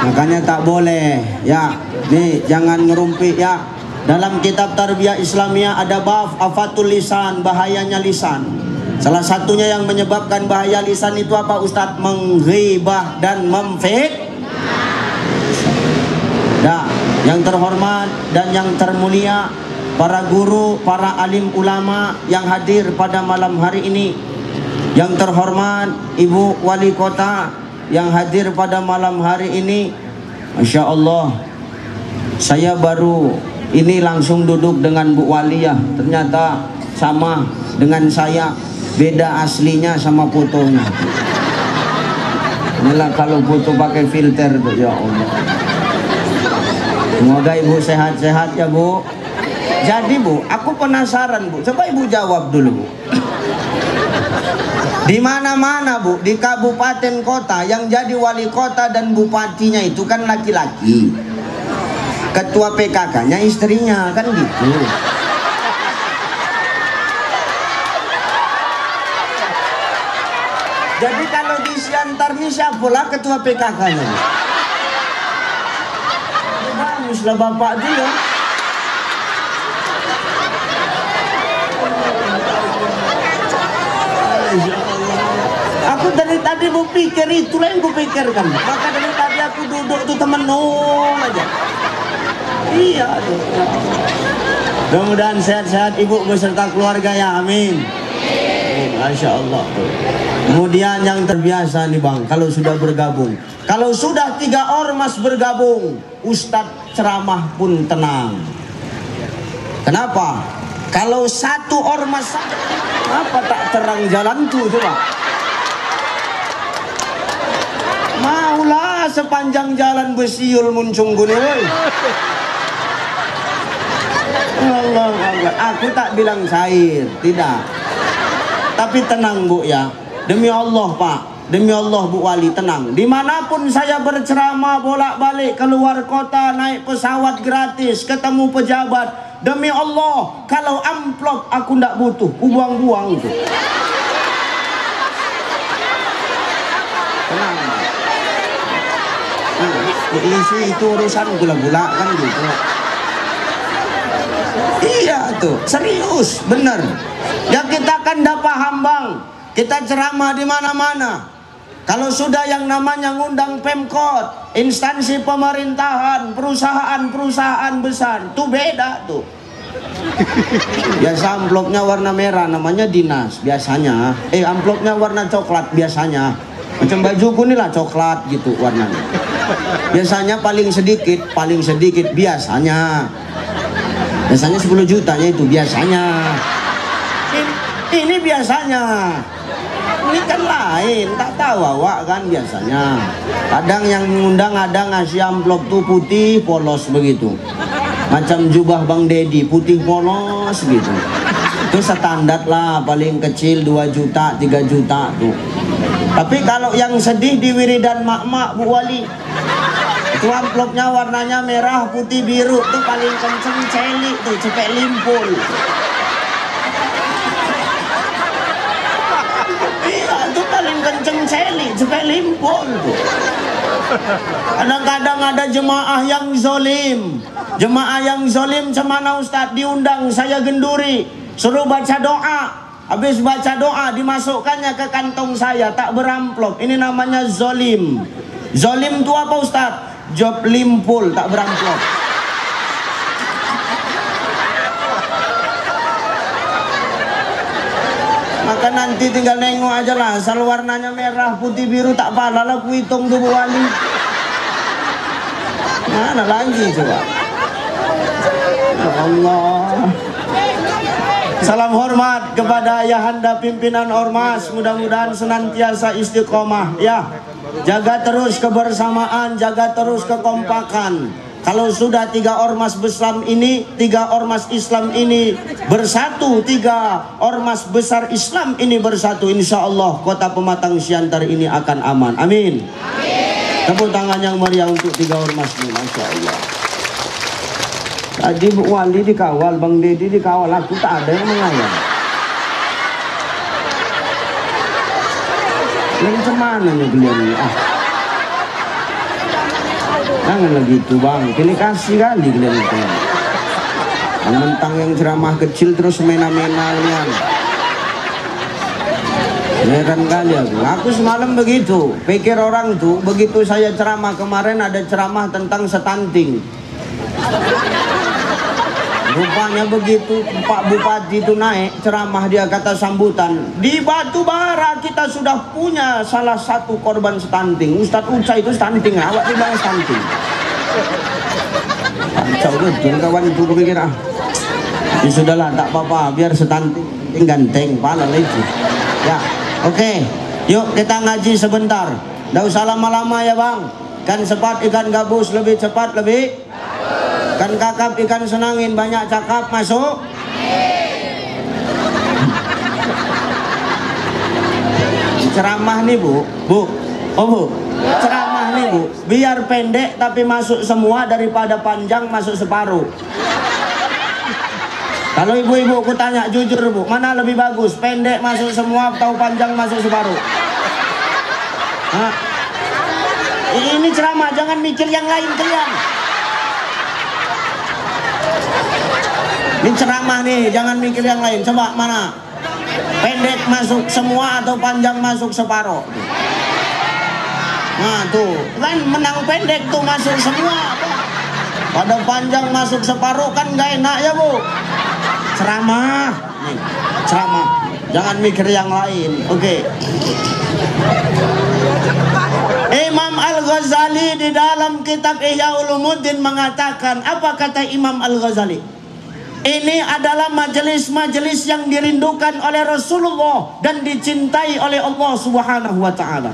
Makanya tak boleh ya. Nih jangan ngerumpi ya. Dalam kitab Tarbiyah Islamiyah ada bab afatul lisan, bahayanya lisan. Salah satunya yang menyebabkan bahaya lisan itu apa Ustadz? Menghibah dan memfitnah. Nah, yang terhormat dan yang termulia, para guru, para alim ulama yang hadir pada malam hari ini, yang terhormat Ibu Wali Kota yang hadir pada malam hari ini, Masya Allah, saya baru ini langsung duduk dengan Bu Wali ya, ternyata sama dengan saya, beda aslinya sama fotonya. Inilah kalau foto pakai filter tuh, ya Allah. Semoga Ibu sehat-sehat ya Bu. Jadi Bu, aku penasaran Bu, coba Ibu jawab dulu Bu. Di mana-mana Bu, di kabupaten kota yang jadi wali kota dan bupatinya itu kan laki-laki. Ketua PKK-nya istrinya, kan gitu. Jadi kalau di Siantar ini siapalah ketua PKK-nya? Baguslah bapak dia. Aku dari tadi mau pikir, itulah yang gue pikirkan. Maka dari tadi aku duduk tuh temenung aja. Iya tuh. Mudah-mudahan sehat-sehat Ibu beserta keluarga ya, amin. Masya Allah tuh. Kemudian yang terbiasa nih Bang, kalau sudah bergabung, kalau sudah 3 ormas bergabung, Ustadz ceramah pun tenang. Kenapa? Kalau 1 ormas, apa tak terang jalan tuh coba? Maulah sepanjang jalan besiul muncung guni woi. Allah, aku tak bilang cair, tidak. Tapi tenang Bu ya. Demi Allah Pak, demi Allah Bu Wali, tenang. Dimanapun saya berceramah bolak-balik keluar kota, naik pesawat gratis, ketemu pejabat, demi Allah, kalau amplop aku ndak butuh, aku buang-buang itu. Tenang. Isi itu urusan gula-gula kan gitu. Iya tuh, serius, bener. Ya kita kan ndak paham Bang. Kita ceramah di mana-mana. Kalau sudah yang namanya ngundang Pemkot, instansi pemerintahan, perusahaan-perusahaan besar, tuh beda tuh. Biasa amplopnya warna merah, namanya dinas biasanya. Amplopnya warna coklat biasanya. Macam bajuku nih lah coklat gitu warnanya. Biasanya paling sedikit biasanya. Biasanya 10 jutanya itu biasanya. Ini biasanya. Ini kan lain, tak tahu awak kan biasanya. Kadang yang mengundang ada ngasih amplop tuh putih polos begitu. Macam jubah Bang Dedi, putih polos gitu. Itu standar lah, paling kecil 2 juta, 3 juta tuh. Tapi kalau yang sedih di wiridan mak-mak Bu Wali, itu amplopnya warnanya merah, putih, biru tuh paling kenceng celik tuh, cepet limpul. Kenceng celik, cepet limpul tuh. Kadang-kadang ada jemaah yang zolim. Jemaah yang zolim cemana Ustadz, diundang saya genduri, suruh baca doa. Habis baca doa dimasukkannya ke kantong saya, tak beramplop. Ini namanya zolim. Zolim itu apa Ustadz? Job limpul, tak beramplop. Maka nanti tinggal nengok aja lah, asal warnanya merah, putih, biru tak pala lah, ku hitung tuh Bu Wali. Mana lagi coba? Ya Allah. Salam hormat kepada Ayahanda pimpinan Ormas, mudah-mudahan senantiasa istiqomah ya. Jaga terus kebersamaan, jaga terus kekompakan. Kalau sudah 3 ormas Islam ini, 3 ormas Islam ini bersatu, 3 ormas besar Islam ini bersatu, insya Allah kota Pematang Siantar ini akan aman. Amin. Tepuk tangan yang meriah untuk 3 ormas ini, masya Allah. Tadi Bu Wali dikawal, Bang Dedi dikawal, aku tak ada yang mengawal. Macam mana nih beliau ini? Janganlah gitu bang, kini kasih kali kalian itu. Mentang yang ceramah kecil terus mena-mena kalian. Heran kali aku semalam begitu, pikir orang tuh begitu saya ceramah kemarin ada ceramah tentang stunting. Rupanya begitu Pak Bupati itu naik ceramah, dia kata sambutan, di Batubara kita sudah punya salah satu korban stunting. Ustadz Uca itu stunting, awak bilang stunting. Kacau betul kawan itu, pikir ya sudahlah tak apa-apa, biar stunting ganteng pala itu ya. Oke, yuk kita ngaji sebentar. Nggak usah lama-lama ya bang. Kan cepat ikan gabus, lebih cepat lebih. Kan kakap ikan senangin, banyak cakap masuk. Ceramah nih bu, oh bu, ceramah nih bu, biar pendek tapi masuk semua daripada panjang masuk separuh. Kalau ibu-ibu aku tanya jujur bu, mana lebih bagus? Pendek masuk semua atau panjang masuk separuh? Hah? Ini ceramah, jangan mikir yang lain kalian. Ini ceramah nih, jangan mikir yang lain. Coba mana? Pendek masuk semua atau panjang masuk separuh? Nah tuh, kan menang pendek tuh masuk semua. Pada panjang masuk separuh kan gak enak ya bu. Ceramah nih, ceramah, jangan mikir yang lain. Oke. Imam Al-Ghazali di dalam kitab Ihya Ulumuddin mengatakan, apa kata Imam Al-Ghazali? Ini adalah majelis-majelis yang dirindukan oleh Rasulullah dan dicintai oleh Allah Subhanahu wa taala.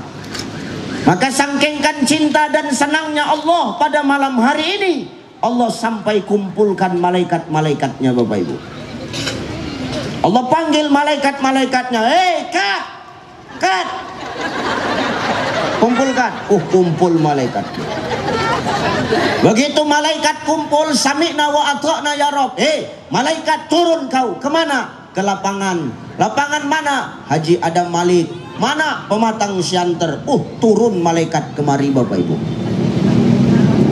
Maka sangkingkan cinta dan senangnya Allah pada malam hari ini, Allah sampai kumpulkan malaikat-malaikatnya Bapak Ibu. Allah panggil malaikat-malaikatnya, kat, kumpulkan. Kumpul malaikat. Begitu malaikat kumpul, sami'na wa ata'na ya Rabb. Malaikat turun kau, kemana? Ke lapangan. Lapangan mana? Haji Adam Malik. Mana? Pematang Siantar. Turun malaikat kemari Bapak Ibu.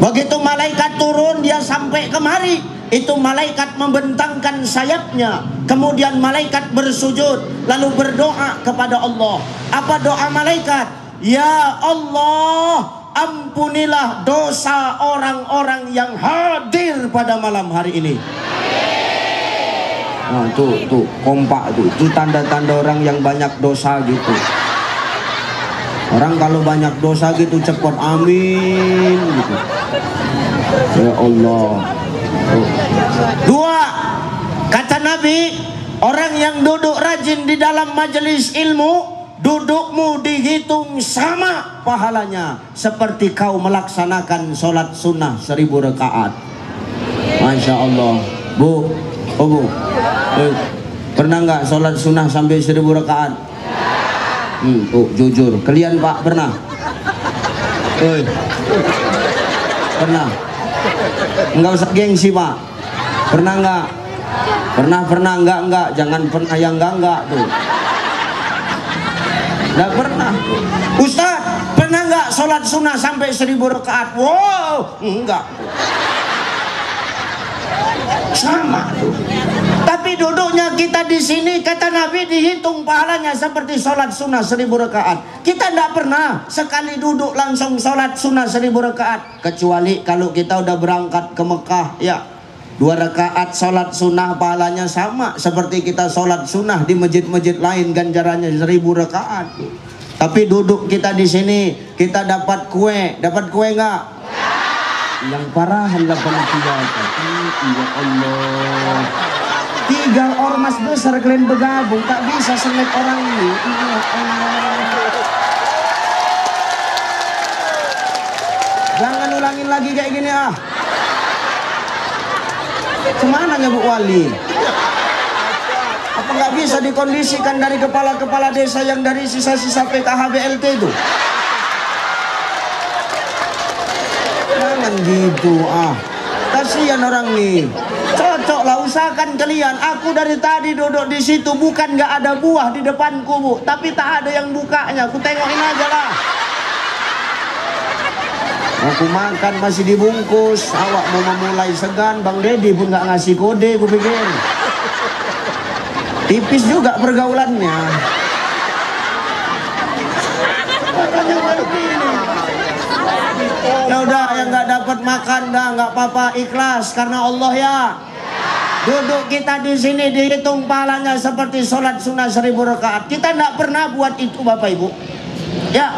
Begitu malaikat turun, dia sampai kemari. Itu malaikat membentangkan sayapnya. Kemudian malaikat bersujud, lalu berdoa kepada Allah. Apa doa malaikat? Ya Allah, ampunilah dosa orang-orang yang hadir pada malam hari ini. Nah, tuh kompak tuh. Itu tanda-tanda orang yang banyak dosa gitu. Orang kalau banyak dosa gitu cepat amin gitu. Ya Allah. Dua, kata Nabi, orang yang duduk rajin di dalam majelis ilmu, dudukmu dihitung sama pahalanya seperti kau melaksanakan sholat sunnah 1000 rakaat. Masya Allah. Bu, pernah nggak sholat sunnah sampai 1000 rakaat? Jujur, kalian Pak pernah? Pernah? Enggak usah gengsi Pak. Pernah nggak? Pernah enggak? Jangan pernah yang enggak tuh. Nggak pernah. Ustaz, pernah nggak sholat sunnah sampai 1000 rakaat? Wow, enggak. Sama tuh. Tapi duduknya kita di sini, kata Nabi, dihitung pahalanya seperti sholat sunnah 1000 rakaat. Kita tidak pernah sekali duduk langsung sholat sunnah 1000 rakaat. Kecuali kalau kita udah berangkat ke Mekah, ya 2 rakaat sholat sunnah pahalanya sama seperti kita sholat sunnah di masjid-masjid lain, ganjarannya 1000 rakaat. Tapi duduk kita di sini, kita dapat kue nggak? Yang parahan 83. Ya Allah. 3 ormas besar kalian bergabung, tak bisa selek orang ini. Ya Allah. Jangan ulangin lagi kayak gini ah. Kemana ya Bu Wali? Apa nggak bisa dikondisikan dari kepala-kepala desa yang dari sisa-sisa PKH BLT itu? Jangan gitu ah. Kasihan orang nih. Cocok lah usahakan kalian. Aku dari tadi duduk di situ, bukan nggak ada buah di depanku, Bu, tapi tak ada yang bukanya. Aku tengokin aja lah. Aku makan masih dibungkus. Awak mau memulai segan, Bang Deddy pun nggak ngasih kode, ku pikir. Tipis juga pergaulannya. Ya udah, yang nggak dapat makan dah nggak apa-apa, ikhlas karena Allah ya. Duduk kita di sini dihitung pahalanya seperti sholat sunnah 1000 rakaat. Kita nggak pernah buat itu, Bapak Ibu. Ya,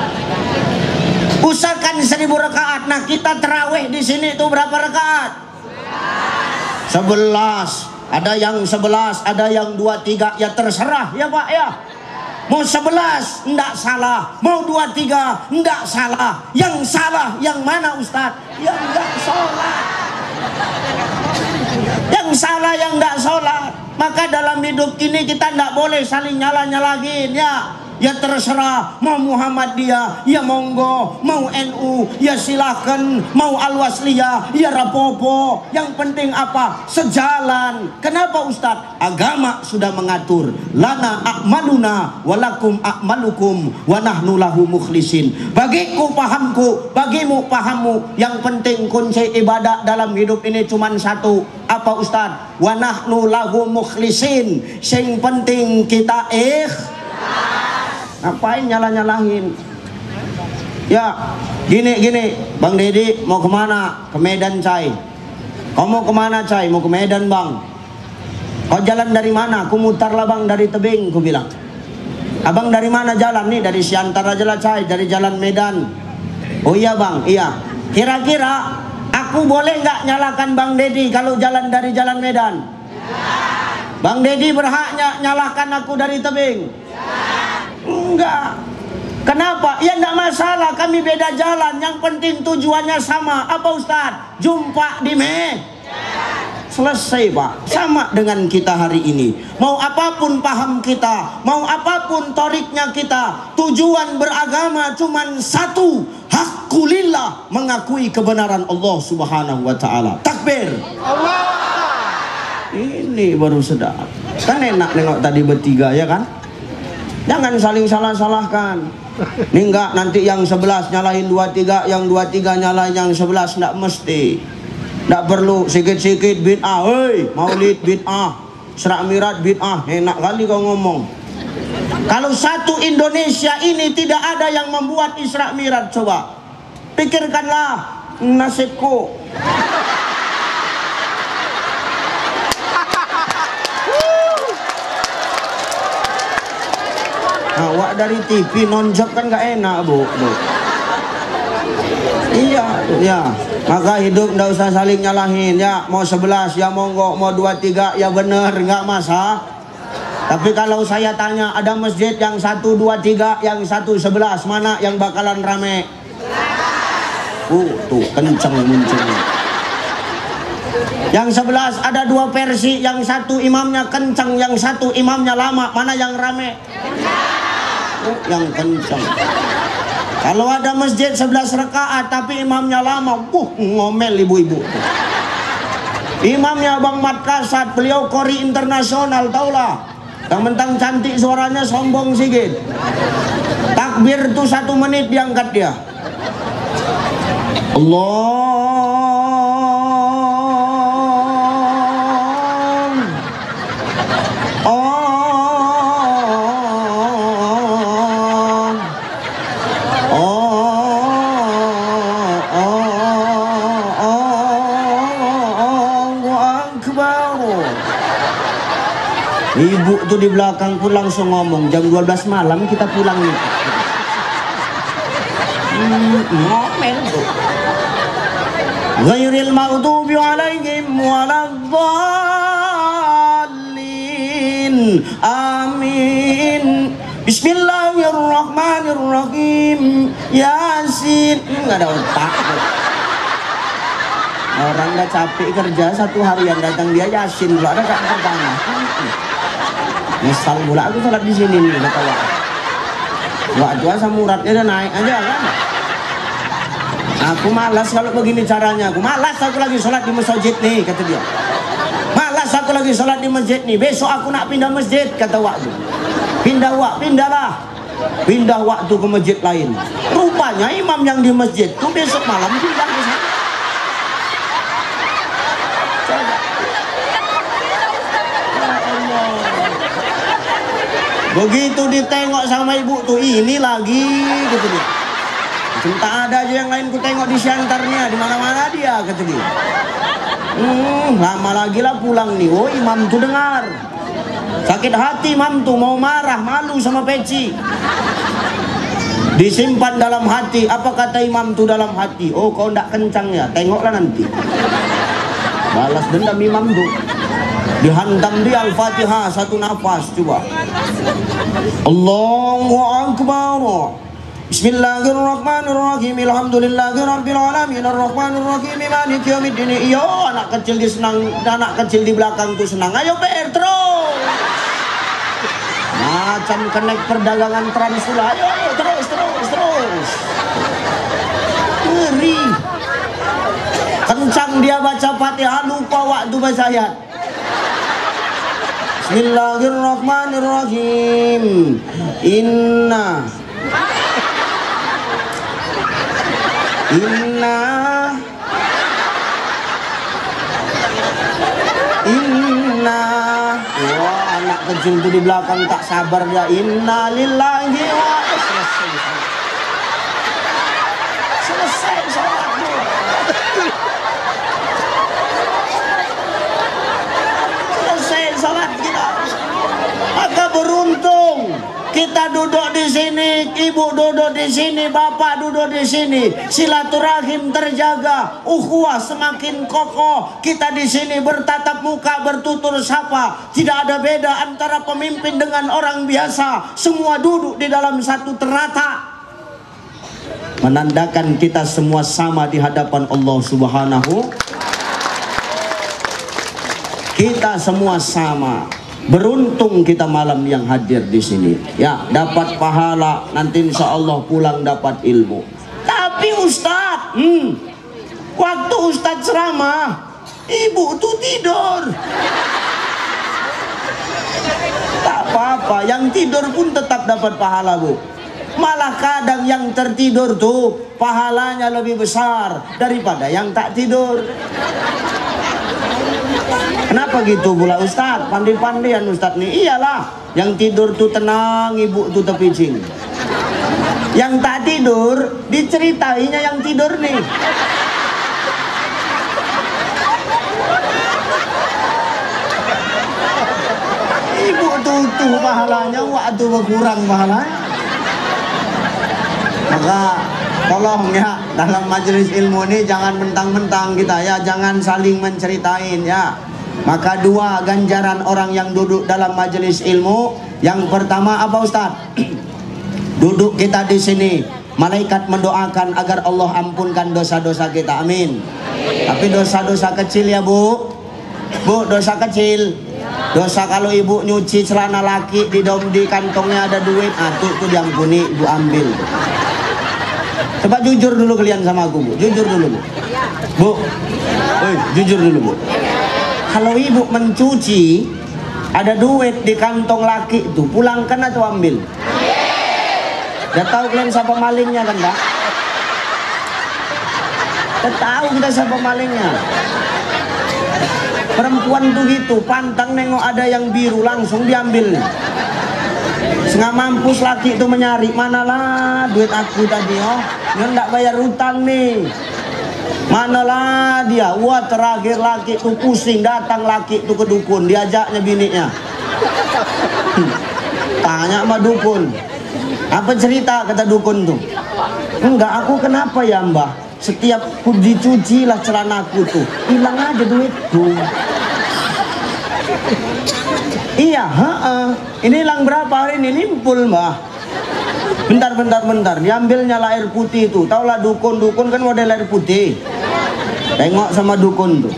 usahakan 1000 rakaat. Nah, kita terawih di sini itu berapa rakaat? 11. Ada yang 11, ada yang 23. Ya terserah ya Pak ya. Mau 11 enggak salah, mau 23 enggak salah. Yang salah yang mana Ustadz? Yang enggak sholat. Yang salah yang enggak sholat. Maka dalam hidup ini kita enggak boleh saling nyala-nyalahin ya. Ya terserah, mau Muhammadiyah, ya monggo, mau NU, ya silahkan, mau Al-Wasliyah, ya rapopo. Yang penting apa? Sejalan. Kenapa Ustadz? Agama sudah mengatur. Lana a'maluna walakum a'malukum wa nahnu lahu mukhlisin. Bagiku pahamku, bagimu pahammu. Yang penting kunci ibadah dalam hidup ini cuma satu. Apa Ustadz? Wa nahnu lahu mukhlisin. Yang penting kita Ngapain nyalah-nyalahin? Ya, gini, Bang Deddy mau kemana? Ke Medan, Cai. Kau mau kemana, Cai? Mau ke Medan, Bang. Kau jalan dari mana? Aku mutar lah, Bang, dari tebing, ku bilang. Abang dari mana jalan? Nih, dari Siantar aja lah, Cai. Dari jalan Medan. Oh iya, Bang, iya. Kira-kira aku boleh nggak nyalakan Bang Deddy kalau jalan dari jalan Medan? Bang Deddy berhaknya nyalahkan aku dari tebing? Enggak. Kenapa? Ya enggak masalah, kami beda jalan. Yang penting tujuannya sama. Apa Ustadz? Jumpa di Selesai Pak. Sama dengan kita hari ini. Mau apapun paham kita, mau apapun toriknya kita, tujuan beragama cuman satu. Haqqulillah, mengakui kebenaran Allah Subhanahu wa Ta'ala. Takbir. Allah. Ini baru sedap. Kan enak nengok tadi bertiga ya kan? Jangan saling salah-salahkan. Ini enggak, nanti yang 11 nyalahin 23, yang 23 nyalahin yang 11. Enggak mesti. Enggak perlu sikit-sikit bid'ah. Hei, maulid bid'ah, Isra Mi'raj bid'ah. Enak kali kau ngomong. Kalau satu Indonesia ini tidak ada yang membuat Isra Mi'raj, coba pikirkanlah nasibku. Awak dari TV nonjok kan gak enak, Bu. Iya, ya. Maka hidup ndak usah saling nyalahin ya. Mau 11 ya monggo, mau 23 ya bener, nggak masalah. Tapi kalau saya tanya, ada masjid yang 1, 2, 3, yang 1, 11, mana yang bakalan rame? Tuh kenceng munculnya. Yang 11 ada 2 versi, yang 1 imamnya kencang, yang 1 imamnya lama, mana yang rame? Yang kencang. Kalau ada masjid 11 rakaat tapi imamnya lama, ngomel ibu-ibu. Imamnya Bang Mat Kasat, beliau kori internasional, taulah. Yang mentang cantik suaranya sombong sikit. Takbir tuh 1 menit diangkat dia. Allah. Ibu tuh di belakang pun langsung ngomong, jam 12 malam kita pulang nih. Ngomel tuh. Ghairil maghdubi alaihim waladdallin. Amin. Bismillahirrahmanirrahim. Yasin. Enggak ada otak. Orang udah capek kerja 1 harian, datang dia Yasin, kalau ada gak pertama. Misal pula aku sholat di sini nih, kata wak. Waktu asam uratnya udah naik aja kan. Aku malas kalau begini caranya. Aku malas, aku lagi sholat di masjid nih, kata dia. Malas aku lagi sholat di masjid nih, besok aku nak pindah masjid, kata Wak tuh. Pindahlah. Pindah waktu ke masjid lain. Rupanya imam yang di masjid tuh besok malam pindah ke sana. Begitu ditengok sama ibu tuh, ini lagi gitu dia. Tak ada aja yang lain ku tengok di siantarnya, di mana-mana dia, kata dia. Lama lagi lah pulang nih. Oh, imam tuh dengar. Sakit hati imam tuh, mau marah, malu sama peci. Disimpan dalam hati. Apa kata imam tuh dalam hati? Oh, kau ndak kencang ya, tengoklah nanti. Balas dendam imam tuh. Dihantam dia Al-Fatihah satu nafas, coba. Allahu Akbar. Bismillahirrahmanirrahim. Alhamdulillahirabbil alamin arrahmanir rahim maliki yaumiddin. Iyo, anak kecil di belakang tuh senang. Ayo PR terus. Macam connect perdagangan Transula. Ayo terus. Ngeri. Kencang dia baca Fatihah, lupa waktu baca ayat. Bismillahirrahmanirrahim. Inna wah, anak kecil itu di belakang tak sabar dia. Inna lillahi wa selesai sholatnya. Selesai sholat kita. Maka beruntung kita duduk di sini, ibu duduk di sini, bapak duduk di sini. Silaturahim terjaga, ukhuwah semakin kokoh. Kita di sini bertatap muka, bertutur sapa. Tidak ada beda antara pemimpin dengan orang biasa. Semua duduk di dalam satu ternata. Menandakan kita semua sama di hadapan Allah Subhanahu. Kita semua sama. Beruntung kita malam yang hadir di sini. Ya, dapat pahala, nanti insya Allah pulang dapat ilmu. Tapi Ustadz, waktu Ustadz ceramah, ibu tuh tidur. Tak apa-apa, yang tidur pun tetap dapat pahala, Bu. Malah kadang yang tertidur tuh pahalanya lebih besar daripada yang tak tidur. Kenapa gitu pula Ustadz? Pandai-pandaian Ustadz nih. Iyalah, yang tidur tuh tenang, ibu tuh tepicing. Yang tak tidur diceritainya yang tidur nih. Ibu tuh pahalanya, waktu berkurang pahalanya. Maka tolong ya, dalam majelis ilmu ini jangan mentang-mentang kita ya, jangan saling menceritain ya. Maka dua ganjaran orang yang duduk dalam majelis ilmu. Yang pertama apa Ustaz? Duduk kita di sini, malaikat mendoakan agar Allah ampunkan dosa-dosa kita. Amin. Tapi dosa-dosa kecil ya Bu. Bu, dosa kecil. Dosa kalau ibu nyuci celana laki di kantongnya ada duit, tuh diampuni, ibu ambil. Coba jujur dulu kalian sama aku Bu. Jujur dulu Bu. Bu, jujur dulu Bu. Kalau ibu mencuci ada duit di kantong laki itu, pulangkan atau ambil? Udah tahu kalian siapa malingnya kan, Pak? Udah tahu kita siapa malingnya. Perempuan tuh gitu, pantang nengok ada yang biru langsung diambil. Setengah mampus laki itu menyari, manalah duit aku tadi, nggak bayar utang nih. Manalah dia, wah terakhir laki itu pusing, datang laki itu ke dukun, diajaknya bininya. Tanya sama dukun, apa cerita kata dukun tuh? Enggak, aku kenapa ya Mbah? Setiap ku dicuci lah celanaku tuh, hilang aja duit tuh. Iya, ini hilang berapa hari ini? Limpul Mbah. Bentar, diambilnya lah air putih itu. Taulah dukun kan model air putih. Tengok sama dukun tuh.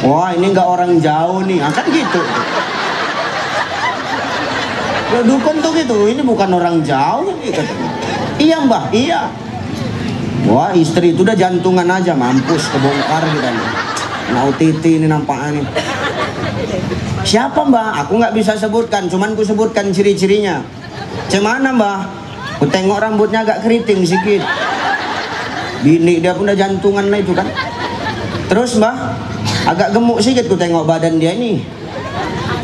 Wah, ini enggak orang jauh nih. Kan gitu. Ya, dukun tuh gitu. Ini bukan orang jauh nih katanya. Iya Mbah, iya. Wah, istri itu udah jantungan aja, mampus kebongkar gitu. Mau titi ini nampaknya nih. Siapa mbah? Aku nggak bisa sebutkan, cuman ku sebutkan ciri-cirinya. Cemana mbah? Ku tengok rambutnya agak keriting sedikit. Bini dia pun udah jantungan lah itu kan. Terus mbah, agak gemuk sedikit ku tengok badan dia ini.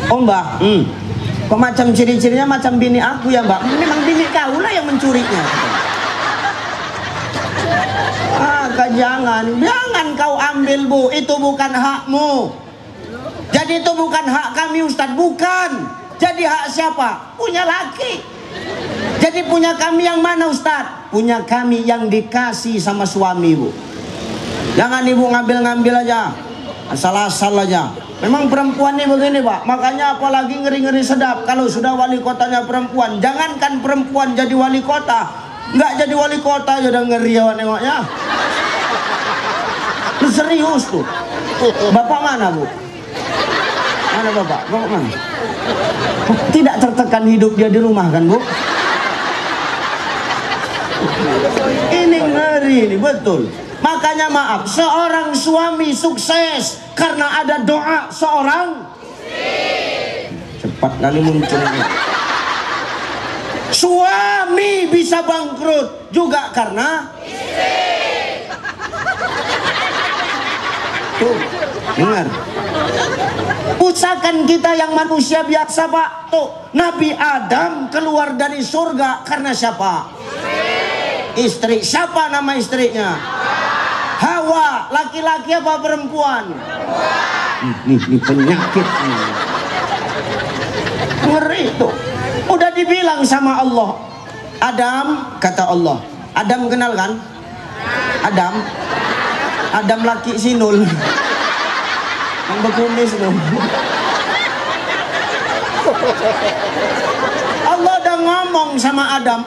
Oh mbah, kok macam ciri-cirinya macam bini aku ya mbak? Memang bini kau lah yang mencurinya. Jangan kau ambil bu, itu bukan hakmu. Jadi itu bukan hak kami Ustadz, bukan. Jadi hak siapa? Punya laki. Jadi punya kami yang mana Ustadz? Punya kami yang dikasih sama suami bu. Jangan ibu ngambil-ngambil aja, asal-asal aja. Memang perempuan ini begini pak, makanya apalagi ngeri-ngeri sedap kalau sudah wali kotanya perempuan. Jangankan perempuan jadi wali kota, nggak jadi wali kota aja udah ngeri ya nengoknya. Lu serius tuh. Bapak mana bu? Mana bapak? Bapak mana? Tidak tertekan hidup dia di rumah kan bu? Ini ngeri ini betul. Makanya maaf, seorang suami sukses karena ada doa seorang istri. Cepat kali munculnya. Suami bisa bangkrut juga karena istri. Tuh, dengar. Usahakan kita yang manusia biasa pak. Tuh, Nabi Adam keluar dari surga karena siapa? Istri. Siapa nama istrinya? Hawa. Laki-laki apa perempuan? Ini penyakit nih. Ngeri tuh. Udah dibilang sama Allah. Adam, kata Allah. Adam kenal kan? Adam laki Sinul. Yang berkumis tuh. Allah udah ngomong sama Adam.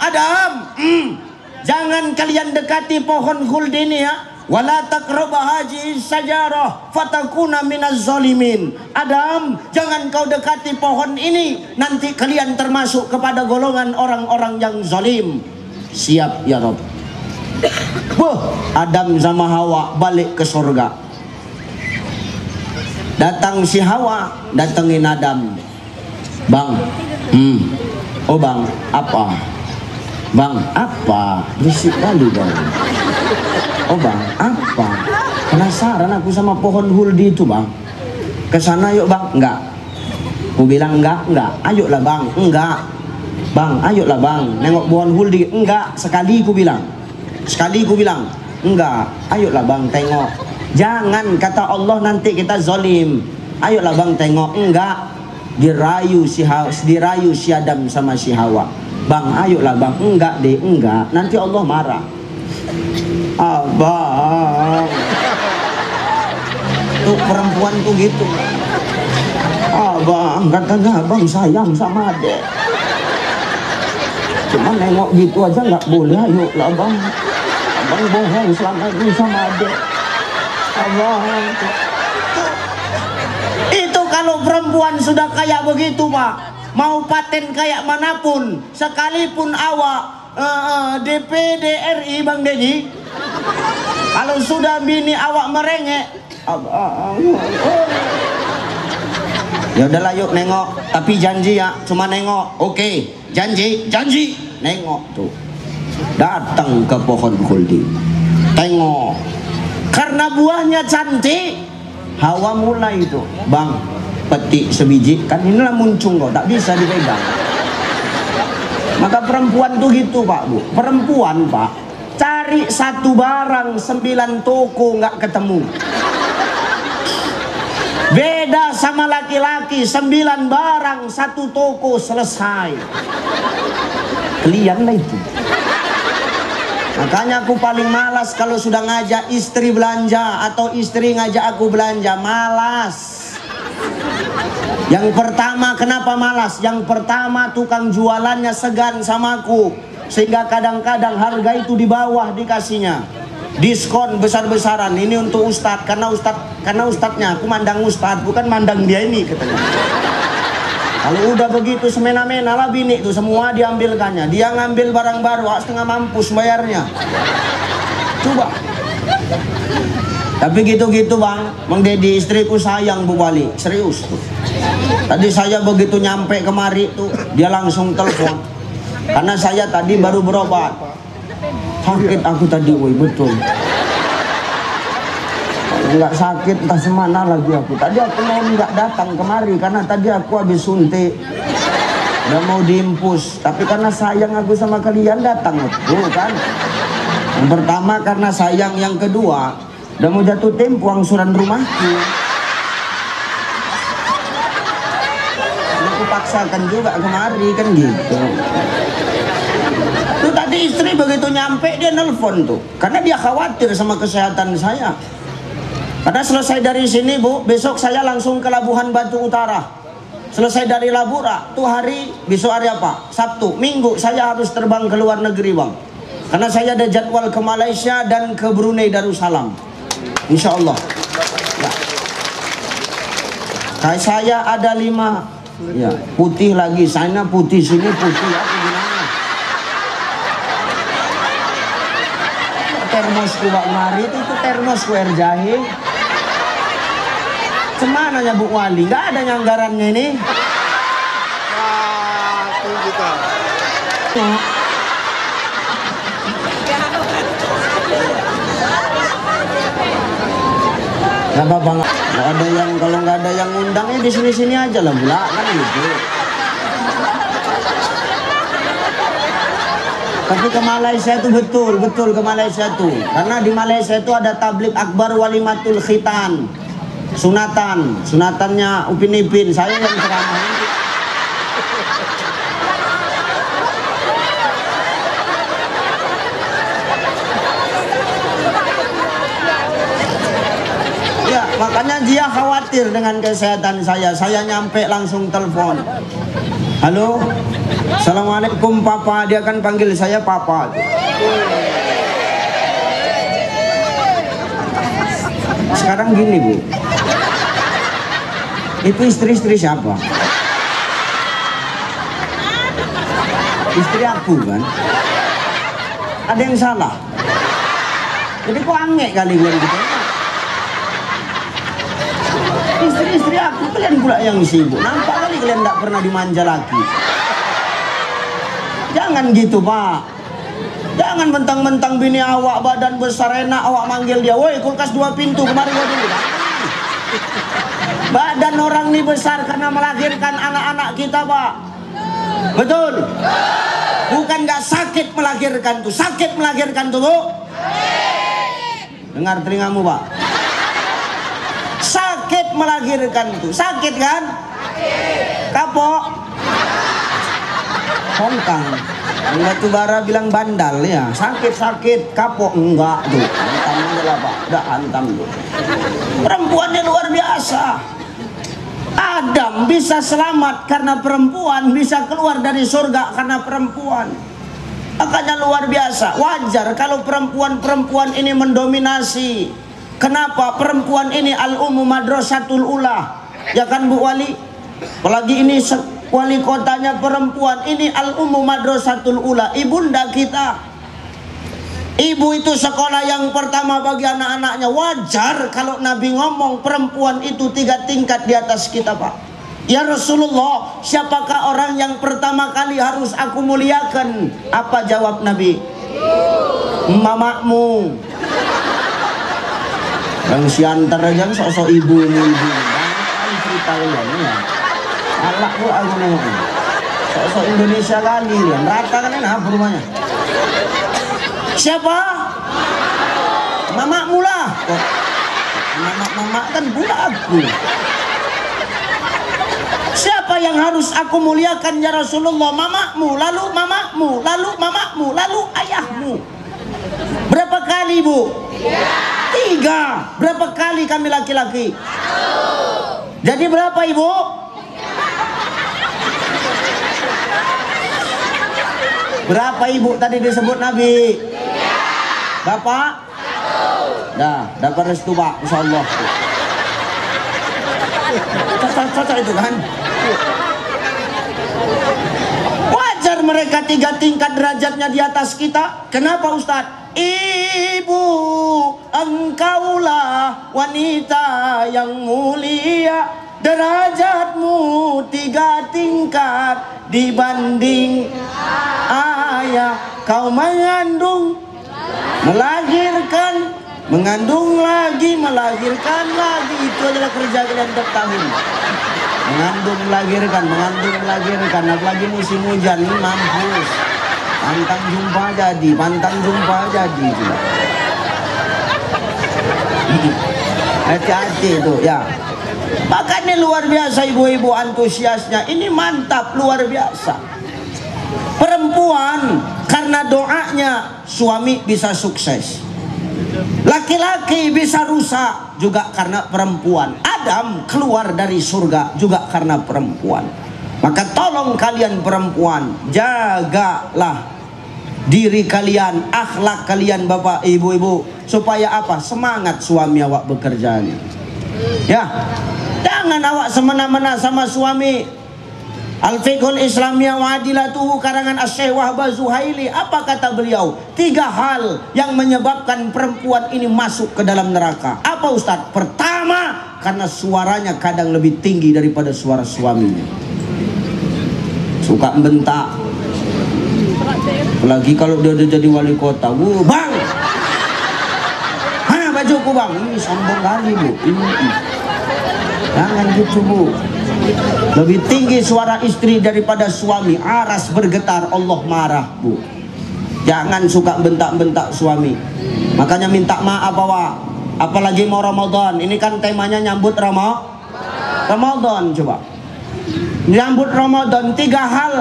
Jangan kalian dekati pohon khuld ini ya. Wala taqrabah hadhihi syajarah fatakuna minaz zalimin. Adam, jangan kau dekati pohon ini, nanti kalian termasuk kepada golongan orang-orang yang zalim. Siap ya Rabb. Adam sama Hawa balik ke surga. Datang si Hawa, datengin Adam. Bang, oh bang, apa? Bang, apa? Berisik kali bang. Oh bang, apa? Penasaran aku sama pohon huldi itu bang. Kesana yuk bang. Enggak. Aku bilang enggak. Ayolah bang. Enggak. Bang, ayolah bang. Nengok pohon huldi. Enggak. Sekali ku bilang. Enggak. Ayolah bang, tengok. Jangan, kata Allah, nanti kita zalim. Ayolah bang, tengok. Enggak. Dirayu si Adam sama si Hawa. Bang, ayolah bang. Enggak deh, enggak. Nanti Allah marah. Abang, tuh perempuan tuh gitu. Abang, katanya abang sayang sama adek. Cuma nengok gitu aja nggak boleh. Ayo lah bang, abang bohong selama ini sama adek. Abang, itu kalau perempuan sudah kayak begitu pak, mau paten kayak manapun, sekalipun awak DPD RI Bang Deddy, kalau sudah bini awak merengek, ya udahlah yuk nengok, tapi janji ya, cuma nengok. Oke, janji, nengok tuh. Datang ke pohon khuldi, tengok, karena buahnya cantik. Hawa mulai itu, bang, petik sebiji, kan inilah muncung kok, tak bisa dipegang. Maka perempuan tuh gitu pak bu. Perempuan pak, cari satu barang 9 toko nggak ketemu. Beda sama laki-laki, 9 barang 1 toko selesai. Kalian lah itu. Makanya aku paling malas kalau sudah ngajak istri belanja atau istri ngajak aku belanja, malas. Yang pertama, kenapa malas? Yang pertama, tukang jualannya segan sama aku, sehingga kadang-kadang harga itu di bawah dikasihnya. Diskon besar-besaran. Ini untuk ustadz, karena ustadznya aku mandang ustadz, bukan mandang dia ini katanya. Kalau udah begitu semena-mena lah bini itu semua diambilkannya. Dia ngambil barang baru, setengah mampus bayarnya. Coba. Tapi gitu-gitu bang, Mang Deddy, istriku sayang Bu Wali, serius tuh. Tadi saya begitu nyampe kemari tuh, dia langsung telepon. Karena saya tadi baru berobat. Sakit aku tadi, woi, betul. Nggak sakit, entah semana lagi aku. Tadi aku mau nggak datang kemari karena tadi aku habis suntik. Udah mau diimpus, tapi karena sayang aku sama kalian datang, tuh kan. Yang pertama karena sayang, yang kedua udah mau jatuh tempo angsuran rumahku. Aku paksakan juga kemari kan gitu. Tuh tadi istri begitu nyampe dia nelpon tuh, karena dia khawatir sama kesehatan saya. Karena selesai dari sini Bu, besok saya langsung ke Labuhan Batu Utara. Selesai dari Labura, tuh hari, besok hari apa? Sabtu, Minggu saya harus terbang ke luar negeri Bang. Karena saya ada jadwal ke Malaysia dan ke Brunei Darussalam. Insya Allah. Ya. Kayak saya ada 5. Ya, putih lagi, sana putih, sini putih, apa gunanya? Termosku Pak Mari itu termosku air jahe. Cemana ya Bu Wali? Nggak ada anggarannya ini. Wah, 1 juta. Nggak apa-apa, nggak ada yang, kalau nggak ada yang undangnya di sini-sini aja lah, Bula, kan gitu. Tapi ke Malaysia itu betul ke Malaysia tuh, karena di Malaysia itu ada tabligh akbar walimatul khitan, sunatannya Upin Ipin, saya yang ceramah. Ya, makanya dia khawatir dengan kesehatan saya. Saya nyampe langsung telepon. Halo, Assalamualaikum Papa. Dia kan panggil saya Papa. Sekarang gini Bu, itu istri siapa? Istri aku kan. Ada yang salah. Jadi kok aneh kali gue gitu. Istri aku, kalian pula yang sibuk. Nampak kali kalian tidak pernah dimanja lagi. Jangan gitu Pak. Jangan mentang-mentang bini awak badan besar enak, awak manggil dia, woi kulkas 2 pintu kemari gua dulu. Badan orang ini besar karena melahirkan anak-anak kita Pak. Betul? Bukan nggak sakit melahirkan tuh, sakit melahirkan tuh Bu. Dengar telingamu Pak. Sakit melahirkan itu, sakit kan? Kapok, hongkang, batu bara bilang bandal ya, sakit kapok enggak tuh, hantam aja lah Pak, udah hantam tuh. Perempuannya luar biasa. Adam bisa selamat karena perempuan, bisa keluar dari surga karena perempuan. Makanya luar biasa. Wajar kalau perempuan ini mendominasi. Kenapa? Perempuan ini al-ummu madrasatul ula, ya kan Bu Wali? Apalagi ini wali kotanya perempuan, ini al-ummu madrasatul ula, ibunda kita. Ibu itu sekolah yang pertama bagi anak-anaknya. Wajar kalau Nabi ngomong perempuan itu 3 tingkat di atas kita Pak. Ya Rasulullah, siapakah orang yang pertama kali harus aku muliakan? Apa jawab Nabi? Mamamu. Yang siantar aja sosok ibu ini ibu. Kan cerita ya. Alak bu aku nengok. Sosok Indonesia kali ya. Rata kan enak rumahnya. Siapa? Mamakmu lah. Kok mamak kan pula aku. Siapa yang harus aku muliakan ya Rasulullah? Mamakmu, lalu mamakmu, lalu mamakmu, lalu ayahmu. Berapa kali Bu? 3. Berapa kali kami laki-laki? 1. Jadi berapa Ibu? 3. Berapa Ibu tadi disebut Nabi? 3. Bapak? 1. Dah, dapat restu Pak, insyaallah. Cocok itu kan? Wajar mereka 3 tingkat derajatnya di atas kita. Kenapa Ustadz? Ibu, engkaulah wanita yang mulia. derajatmu 3 tingkat dibanding ayah. Kau mengandung, melahirkan, mengandung lagi, melahirkan lagi. Itu adalah kerja kalian tiap tahun. Mengandung, melahirkan, mengandung, melahirkan. Apalagi musim hujan ini mampus. Pantang jumpa jadi, pantang jumpa jadi. Hati-hati itu ya. Makanya luar biasa ibu-ibu antusiasnya. Ini mantap, luar biasa. Perempuan karena doanya suami bisa sukses. Laki-laki bisa rusak juga karena perempuan. Adam keluar dari surga juga karena perempuan. Maka tolong kalian perempuan, jagalah diri kalian, akhlak kalian bapak ibu-ibu, supaya apa? Semangat suami awak bekerja nih. Ya, jangan awak semena-mena sama suami. Al-Fiqhul Islamiyah wa Adilatuhu karangan Asy-Syaikh Wahbah Zuhaili, apa kata beliau? 3 hal yang menyebabkan perempuan ini masuk ke dalam neraka. Apa Ustadz? Pertama, karena suaranya kadang lebih tinggi daripada suara suaminya. Suka bentak. Apalagi kalau dia udah jadi wali kota. Bang, mana bajuku bang? Ini sombong kali bu. Jangan gitu bu. Lebih tinggi suara istri daripada suami. Aras bergetar, Allah marah bu. Jangan suka bentak-bentak suami. Makanya minta maaf awak. Apalagi mau Ramadan. Ini kan temanya nyambut Ramadan. Coba nyambut Ramadan. 3 hal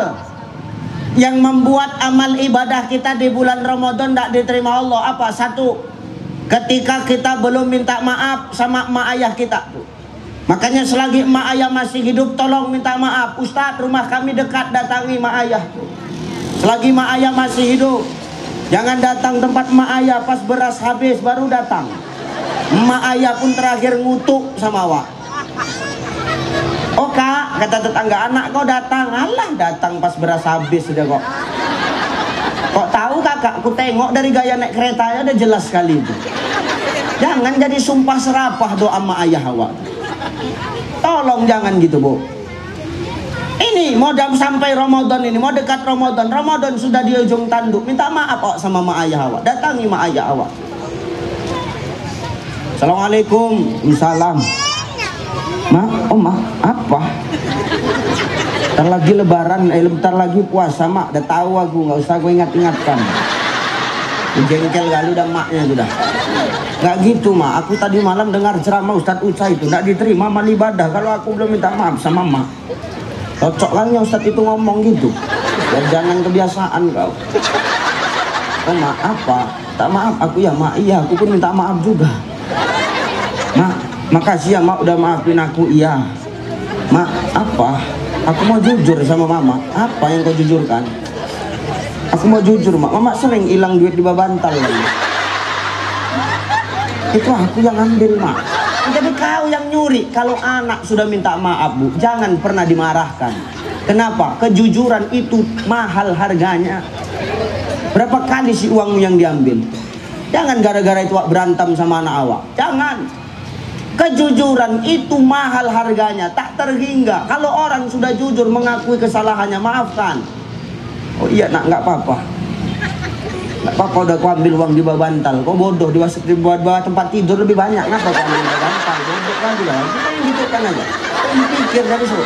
yang membuat amal ibadah kita di bulan Ramadan tidak diterima Allah. Apa? 1, ketika kita belum minta maaf sama emak ayah kita. Makanya selagi emak ayah masih hidup, tolong minta maaf. Ustadz, rumah kami dekat, datangi emak ayah. Selagi emak ayah masih hidup, jangan datang tempat emak ayah pas beras habis baru datang. Emak ayah pun terakhir ngutuk sama awak. Oh kak, kata tetangga, anak kau datang. Alah, datang pas beras habis sudah kok. Kok tahu kakak, aku tengok dari gaya naik keretanya udah jelas sekali itu. Jangan jadi sumpah serapah doa emak ayah awak. Tolong jangan gitu bu. Ini mau sampai Ramadan, ini mau dekat Ramadan. Ramadan sudah di ujung tanduk. Minta maaf awak sama mak ayah awak. Datangi mak ayah awak. Assalamualaikum. Salam. Ma, oh ma, apa? Ntar lagi lebaran, ntar lagi puasa mak. Udah tahu aku, nggak usah gue ingat-ingatkan. Jengkel kali udah maknya sudah. Nggak gitu mak, aku tadi malam dengar ceramah Ustadz Uca itu nggak diterima amal ibadah kalau aku belum minta maaf sama mak. Cocok kan ya Ustadz itu ngomong gitu. Ya jangan kebiasaan kau. Oh mak, apa? Tak maaf aku ya mak, iya aku pun minta maaf juga. Mak, makasih ya mak udah maafin aku. Iya mak, apa? Aku mau jujur sama mama. Apa yang kau jujurkan? Aku mau jujur mak, mama sering hilang duit di babantal lagi. Itu aku yang ambil mak. Jadi kau yang nyuri. Kalau anak sudah minta maaf bu, jangan pernah dimarahkan. Kenapa? Kejujuran itu mahal harganya. Berapa kali sih uangmu yang diambil? Jangan gara-gara itu berantem sama anak awak. Jangan. Kejujuran itu mahal harganya, tak terhingga. Kalau orang sudah jujur mengakui kesalahannya, maafkan. Oh iya nak, nggak apa-apa. Nggak apa-apa, udah aku ambil uang di bawah bantal. Kau bodoh, di bawah tempat tidur lebih banyak. Ngapa kau ambil di bawah bantal? Bodoh kan juga. Kita yang gitu kan aja. Pikir dari situ.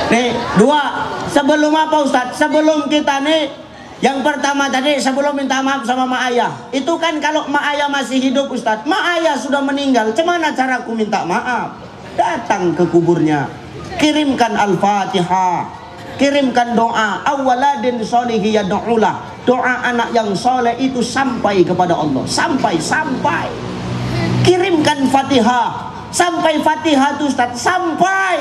Nih, 2. Sebelum apa Ustadz? Sebelum kita nih, yang pertama tadi sebelum minta maaf sama mak ayah. Itu kan kalau mak ayah masih hidup Ustadz. Mak ayah sudah meninggal. Cemana caraku minta maaf? Datang ke kuburnya. Kirimkan Al-Fatihah. Kirimkan doa awaladin solihi yad'ulah. Doa anak yang soleh itu sampai kepada Allah. Sampai. Kirimkan Fatihah. Sampai Fatihah itu Ustaz. Sampai.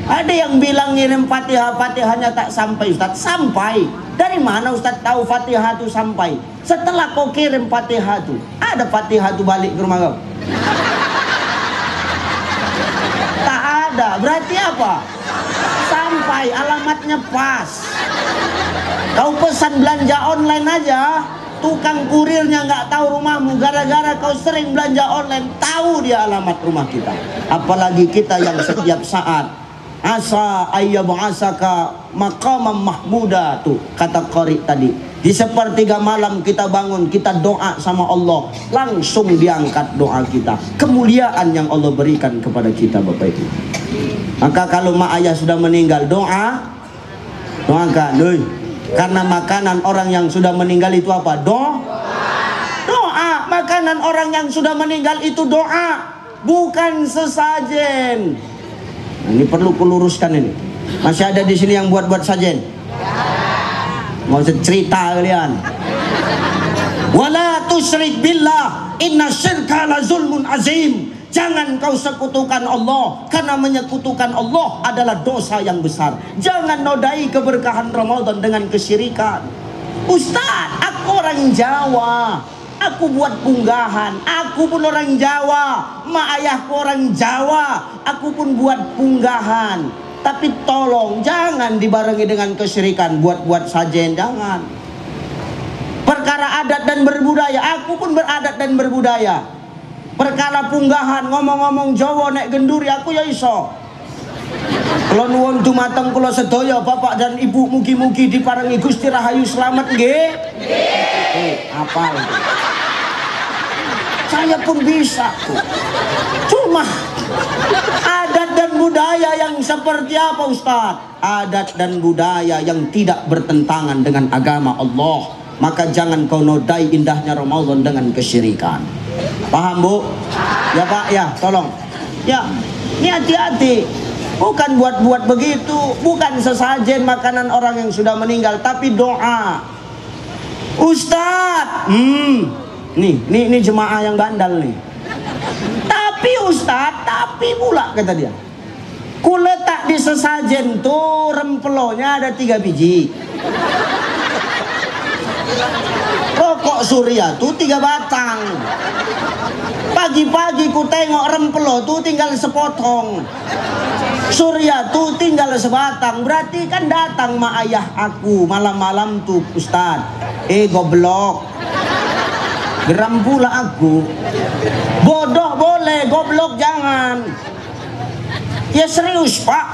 Ada yang bilang ngirim Fatihah, Fatihahnya tak sampai Ustaz. Sampai. Dari mana Ustaz tahu Fatihah itu sampai? Setelah kau kirim Fatihah itu, ada Fatihah itu balik ke rumah kau? Tak ada. Berarti apa? Sampai, alamatnya pas. Kau pesan belanja online aja, tukang kurirnya nggak tahu rumahmu gara-gara kau sering belanja online, tahu dia alamat rumah kita. Apalagi kita yang setiap saat asa ayyab'asaka maqamam mahmuda, tuh kata qari tadi. Di sepertiga malam kita bangun, kita doa sama Allah, langsung diangkat doa kita. Kemuliaan yang Allah berikan kepada kita, Bapak Ibu. Maka kalau mak ayah sudah meninggal, doakan, karena makanan orang yang sudah meninggal itu apa? Doa. Makanan orang yang sudah meninggal itu doa, bukan sesajen. Ini perlu kuluruskan ini. Masih ada di sini yang buat sajen? Mau cerita kalian? Wala tusyrik billah, inna syirka la zulmun azim. Jangan kau sekutukan Allah, karena menyekutukan Allah adalah dosa yang besar. Jangan nodai keberkahan Ramadan dengan kesyirikan. Ustaz, aku orang Jawa, aku buat unggahan. Aku pun orang Jawa, mak ayahku orang Jawa, aku pun buat unggahan. Tapi tolong jangan dibarengi dengan kesyirikan, buat sajen, jangan. Perkara adat dan berbudaya, aku pun beradat dan berbudaya. Perkara punggahan, ngomong-ngomong Jawa nek genduri aku ya iso. Kalau nuwun dumateng kula sedaya bapak dan ibu, mugi-mugi diparingi Gusti Rahayu selamat nggih. Apa itu? Saya pun bisa tuh. Cuma adat dan budaya yang seperti apa, Ustaz? Adat dan budaya yang tidak bertentangan dengan agama Allah, maka jangan kau nodai indahnya Ramadan dengan kesyirikan. Paham, Bu? Ya Pak, ya tolong. Ya, ini hati-hati. Bukan buat begitu, bukan sesajen makanan orang yang sudah meninggal, tapi doa. Ustaz, Nih jemaah yang bandal nih. Tapi Ustaz, tapi pula kata dia, ku letak di sesajen tuh rempelonya ada 3 biji. Rokok Surya tuh 3 batang. Pagi-pagi ku tengok rempelo tuh tinggal sepotong. Surya tuh tinggal sebatang. Berarti kan datang mak ayah aku malam-malam tuh, Ustaz. Goblok. Geram pula aku. Bodoh boleh, goblok jangan. Ya serius Pak.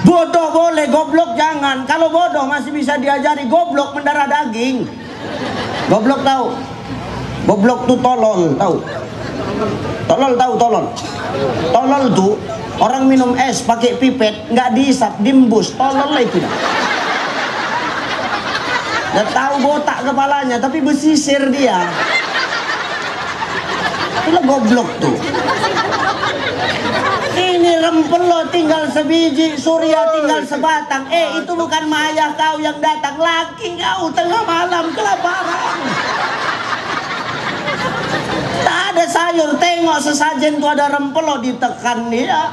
Bodoh boleh, goblok jangan. Kalau bodoh masih bisa diajari, goblok mendarah daging. Goblok tahu? Goblok tuh tolol, tahu? Tolol tahu tolol? Tolol tuh orang minum es pakai pipet nggak dihisap, diembus, tolol lah itu. Nggak tahu botak kepalanya tapi besisir dia. Itulah goblok tuh. Ini rempelo tinggal sebiji, Surya tinggal sebatang. Itu bukan mayah kau yang datang, laki kau tengah malam kelaparan. Tak ada sayur, tengok sesajen tuh ada rempelo, ditekan dia.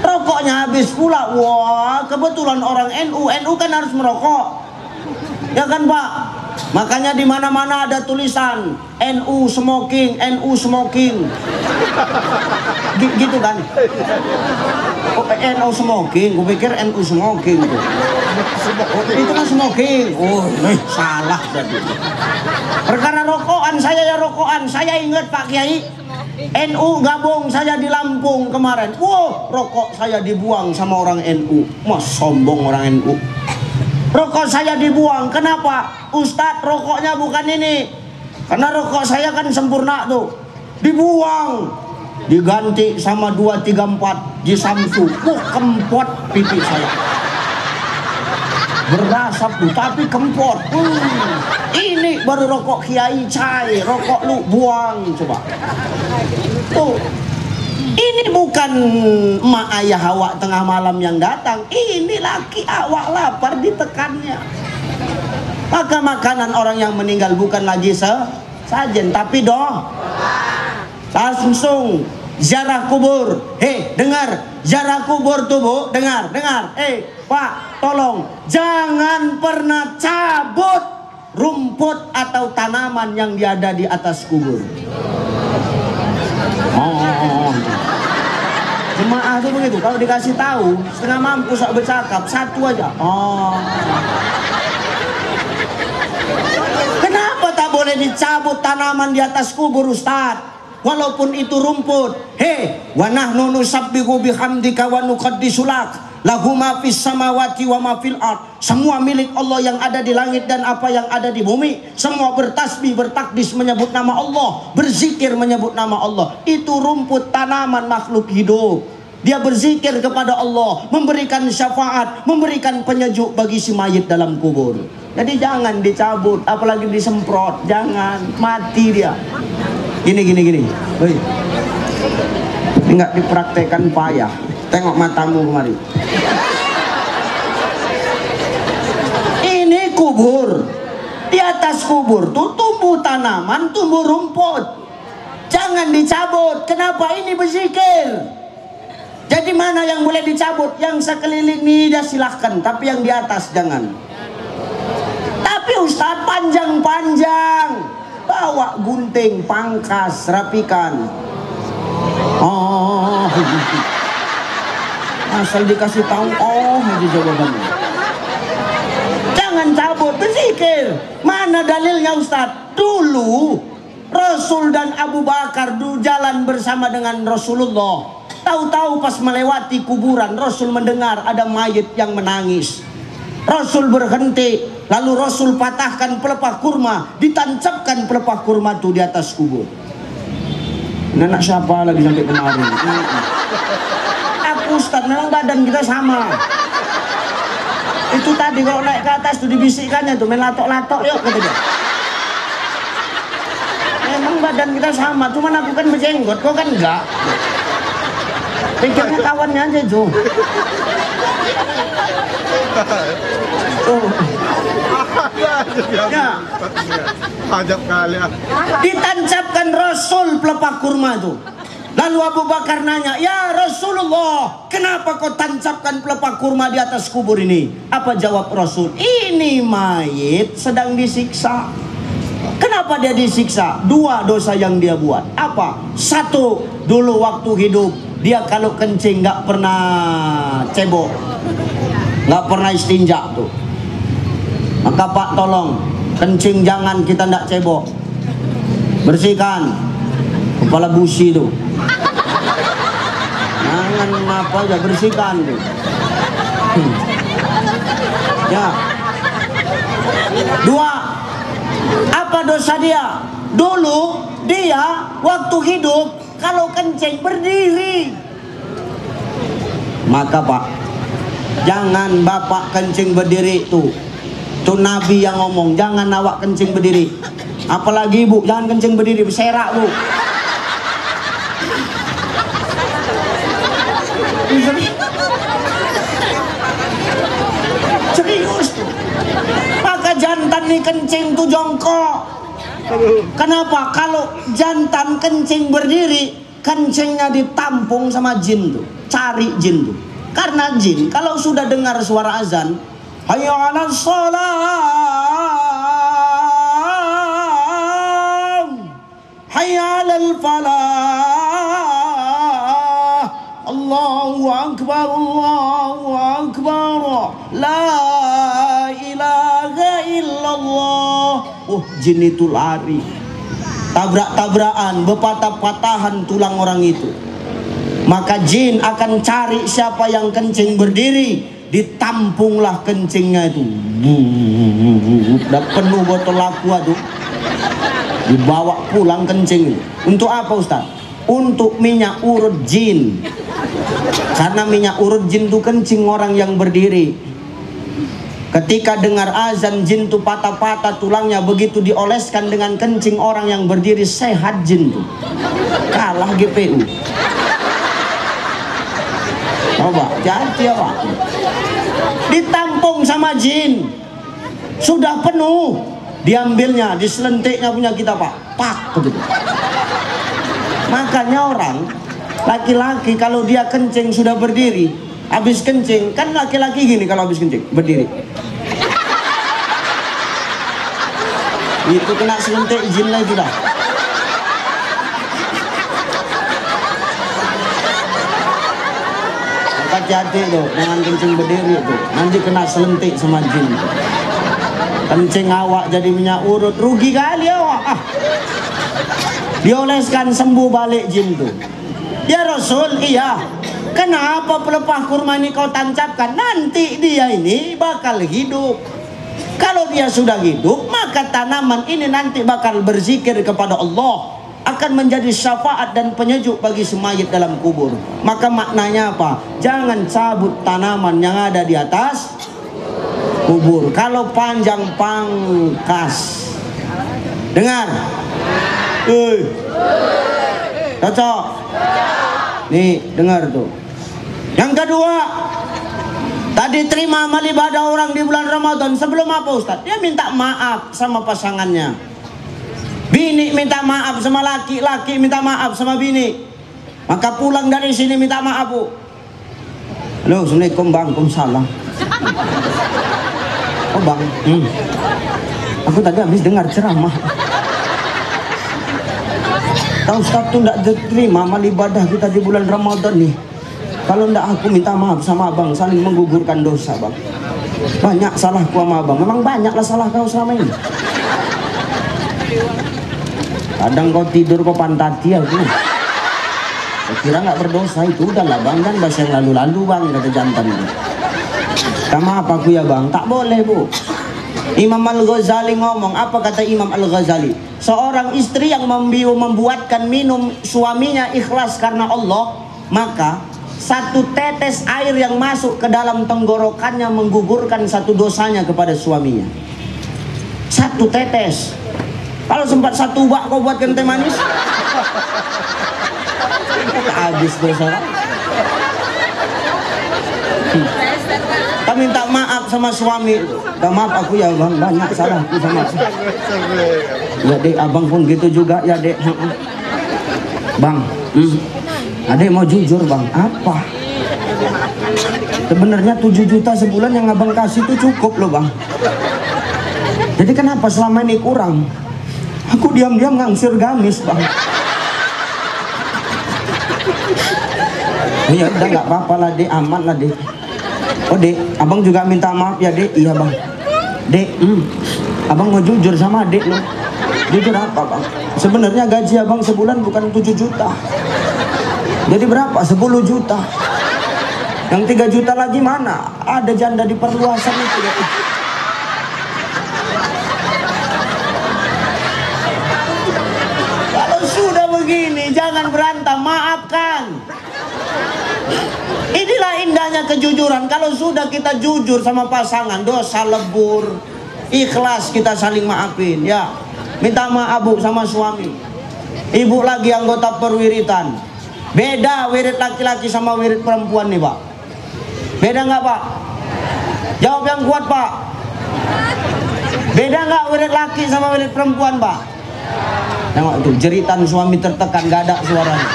Rokoknya habis pula. Wah, kebetulan orang NU kan harus merokok. Ya kan Pak? Makanya di mana-mana ada tulisan NU smoking, NU smoking. Gitu kan? Oh, NU smoking, gue pikir NU smoking tuh. Oh, itu kan smoking. Oh, salah berarti. Perkara rokokan, saya ya rokokan. Saya ingat Pak Kiai, NU gabung saya di Lampung kemarin. Wow, rokok saya dibuang sama orang NU. Mas sombong orang NU. Rokok saya dibuang. Kenapa? Ustadz, rokoknya bukan ini. Karena rokok saya kan sempurna tuh. Dibuang. Diganti sama 234 di Samsu. Kempot pipi saya. Berasap tuh, tapi kempot. Ini baru rokok Kiai Cai. Rokok lu buang coba. Tuh. Ini bukan emak ayah awak tengah malam yang datang. Ini laki awak lapar ditekannya. Maka makanan orang yang meninggal bukan lagi sajen, tapi langsung ziarah kubur. Dengar, ziarah kubur tuh Bu, dengar. Pak, tolong jangan pernah cabut rumput atau tanaman yang ada di atas kubur. Jemaah tuh begitu, kalau dikasih tahu setengah mampu sok bercakap, satu aja. Kenapa boleh dicabut tanaman di atas kubur, Ustaz. Walaupun itu rumput. Hei, wa nahnu nusabbihu bihamdika wa nuqaddisu lak. Lahu ma fis samawati wa ma fil ard. Semua milik Allah yang ada di langit dan apa yang ada di bumi. Semua bertasbih, bertakdis menyebut nama Allah, berzikir menyebut nama Allah. Itu rumput, tanaman, makhluk hidup. Dia berzikir kepada Allah, memberikan syafaat, memberikan penyejuk bagi si mayit dalam kubur. Jadi jangan dicabut, apalagi disemprot. Jangan, mati dia. Gini. Hei. Enggak dipraktekan payah. Tengok matamu kemari. Ini kubur. Di atas kubur tuh tumbuh tanaman, tumbuh rumput. Jangan dicabut. Kenapa? Ini berzikir. Jadi mana yang boleh dicabut? Yang sekeliling ini dia silahkan, tapi yang di atas jangan. Tapi Ustaz, panjang-panjang. Bawa gunting, pangkas, rapikan. Oh, asal dikasih tahu, oh aja jawabannya. Jangan cabut, berzikir. Mana dalilnya Ustaz? Dulu Rasul dan Abu Bakar dulu jalan bersama dengan Rasulullah. Tahu-tahu pas melewati kuburan, Rasul mendengar ada mayit yang menangis. Rasul berhenti, lalu Rasul patahkan pelepah kurma, ditancapkan pelepah kurma itu di atas kubur. Ini anak siapa lagi sampai kemarin? Aku Ustaz, memang badan kita sama. Itu tadi kalau naik ke atas tuh dibisikkannya tuh, main latok-latok yuk kata dia. Memang badan kita sama, cuman aku kan berjenggot, kau kan enggak. Pikirnya kawannya aja tuh. Ya. Ajab kali. Ditancapkan Rasul pelepah kurma itu. Lalu Abu Bakar nanya, "Ya Rasulullah, kenapa kau tancapkan pelepah kurma di atas kubur ini?" Apa jawab Rasul? "Ini mayit sedang disiksa." Kenapa dia disiksa? Dua dosa yang dia buat. Apa? Satu, dulu waktu hidup dia kalau kencing nggak pernah cebok, nggak pernah istinja tuh. Maka Pak tolong, kencing jangan kita ndak cebok, bersihkan kepala busi tuh. Jangan apa aja, bersihkan tuh. Ya. Dua, apa dosa dia? Dulu dia waktu hidup kalau kencing berdiri. Maka Pak, jangan Bapak kencing berdiri tuh. Tuh Nabi yang ngomong, jangan awak kencing berdiri. Apalagi Ibu, jangan kencing berdiri, berserak Bu. Serius tuh. Maka jantan nih kencing tuh jongkok. Kenapa? Kalau jantan kencing berdiri, kencingnya ditampung sama jin tuh. Cari jin tuh. Karena jin kalau sudah dengar suara azan, hayya 'alas shalah, hayya 'alal falah, Allahu akbar, Allahu akbar, la ilaha illallah. Oh, jin itu lari. Tabrak-tabrakan, berpatah-patahan tulang orang itu. Maka jin akan cari siapa yang kencing berdiri, ditampunglah kencingnya itu. Udah penuh botol aqua tuh, dibawa pulang kencing. Untuk apa Ustaz? Untuk minyak urut jin. Karena minyak urut jin itu kencing orang yang berdiri. Ketika dengar azan, jin tuh patah-patah tulangnya, begitu dioleskan dengan kencing orang yang berdiri, sehat jin tuh. Kalah GPU. Coba, jadi apa? Ditampung sama jin. Sudah penuh, diambilnya, diselentiknya punya kita Pak. Pak, begitu. Makanya orang, laki-laki kalau dia kencing sudah berdiri, habis kencing, kan laki-laki gini kalau habis kencing, berdiri. Itu kena selentik jin lah itu dah. Hati-hati tuh, jangan kencing berdiri tuh, nanti kena selentik sama jin. Kencing awak jadi minyak urut, rugi kali awak. Dioleskan sembuh balik jin tuh. Ya Rasul, iya. Kenapa pelepah kurma ini kau tancapkan? Nanti dia ini bakal hidup. Kalau dia sudah hidup, maka tanaman ini nanti bakal berzikir kepada Allah, akan menjadi syafaat dan penyejuk bagi semayit dalam kubur. Maka maknanya apa? Jangan cabut tanaman yang ada di atas kubur. Kalau panjang pangkas. Dengar. Cocok. Nih, dengar tuh. Yang kedua, tadi terima amal ibadah orang di bulan Ramadan. Sebelum apa Ustaz? Dia minta maaf sama pasangannya. Bini minta maaf sama laki, laki minta maaf sama bini. Maka pulang dari sini minta maaf, Bu. Halo, Assalamualaikum Bang, Waalaikumsalam. Oh Bang, aku tadi habis dengar ceramah. Tahu Ustaz tuh tidak terima amal ibadah kita di bulan Ramadan nih. Kalau ndak aku minta maaf sama abang, saling menggugurkan dosa bang. Banyak salahku sama abang, memang banyaklah salah kau selama ini. Kadang kau tidur kau pantati aku. Saya kira nggak berdosa itu, udahlah bang, kan bahasa yang lalu-lalu bang, kata jantan. Minta maaf aku ya bang, tak boleh bu. Imam Al-Ghazali ngomong, apa kata Imam Al-Ghazali? Seorang istri yang membuatkan minum suaminya ikhlas karena Allah, maka satu tetes air yang masuk ke dalam tenggorokannya menggugurkan satu dosanya kepada suaminya. Satu tetes. Kalau sempat satu bak kau buatkan teh manis, habis dosa. Kita minta maaf sama suami. Minta maaf aku ya bang, banyak salahku sama aku. Ya dek, abang pun gitu juga ya dek. Bang, adek mau jujur bang, apa? Sebenarnya 7 juta sebulan yang abang kasih itu cukup loh bang. Jadi kenapa selama ini kurang? Aku diam-diam ngangsir gamis bang. Ya udah nggak apa-apa lah dek, aman lah dek. Oh dek, abang juga minta maaf ya dek. Iya bang. Dek, abang mau jujur sama dek loh. Jujur apa bang? Sebenarnya gaji abang sebulan bukan 7 juta. Jadi berapa? 10 juta. Yang 3 juta lagi mana? Ada janda di perluasan itu. Kalau sudah begini, jangan berantem, maafkan. Inilah indahnya kejujuran. Kalau sudah kita jujur sama pasangan, dosa lebur, ikhlas kita saling maafin. Ya, minta maaf bu sama suami. Ibu lagi anggota perwiritan. Beda wirid laki-laki sama wirid perempuan nih pak. Beda nggak pak? Jawab yang kuat pak. Beda nggak wirid laki sama wirid perempuan pak? Tengok tuh, jeritan suami tertekan gak ada suaranya.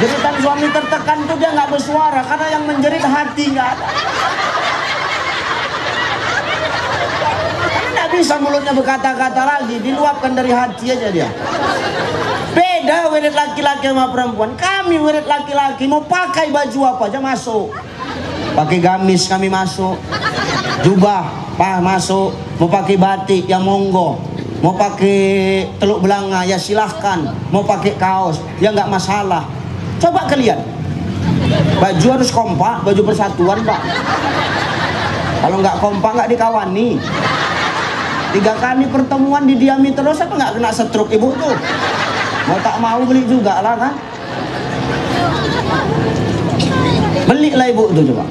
Jeritan suami tertekan tuh dia nggak bersuara karena yang menjerit hati nggak ada. Nggak bisa mulutnya berkata-kata lagi, diluapkan dari hati aja dia. Beda wirid laki-laki sama perempuan. Kami wirid laki-laki mau pakai baju apa aja masuk. Pakai gamis kami masuk, jubah masuk, mau pakai batik ya monggo, mau pakai teluk belanga ya silahkan, mau pakai kaos ya nggak masalah. Coba kalian, baju harus kompak, baju persatuan pak. Kalau nggak kompak nggak dikawani. 3 kali pertemuan didiami terus apa nggak kena stroke ibu tuh? Mau tak mau beli juga lah kan? Belilah ibu tuh coba.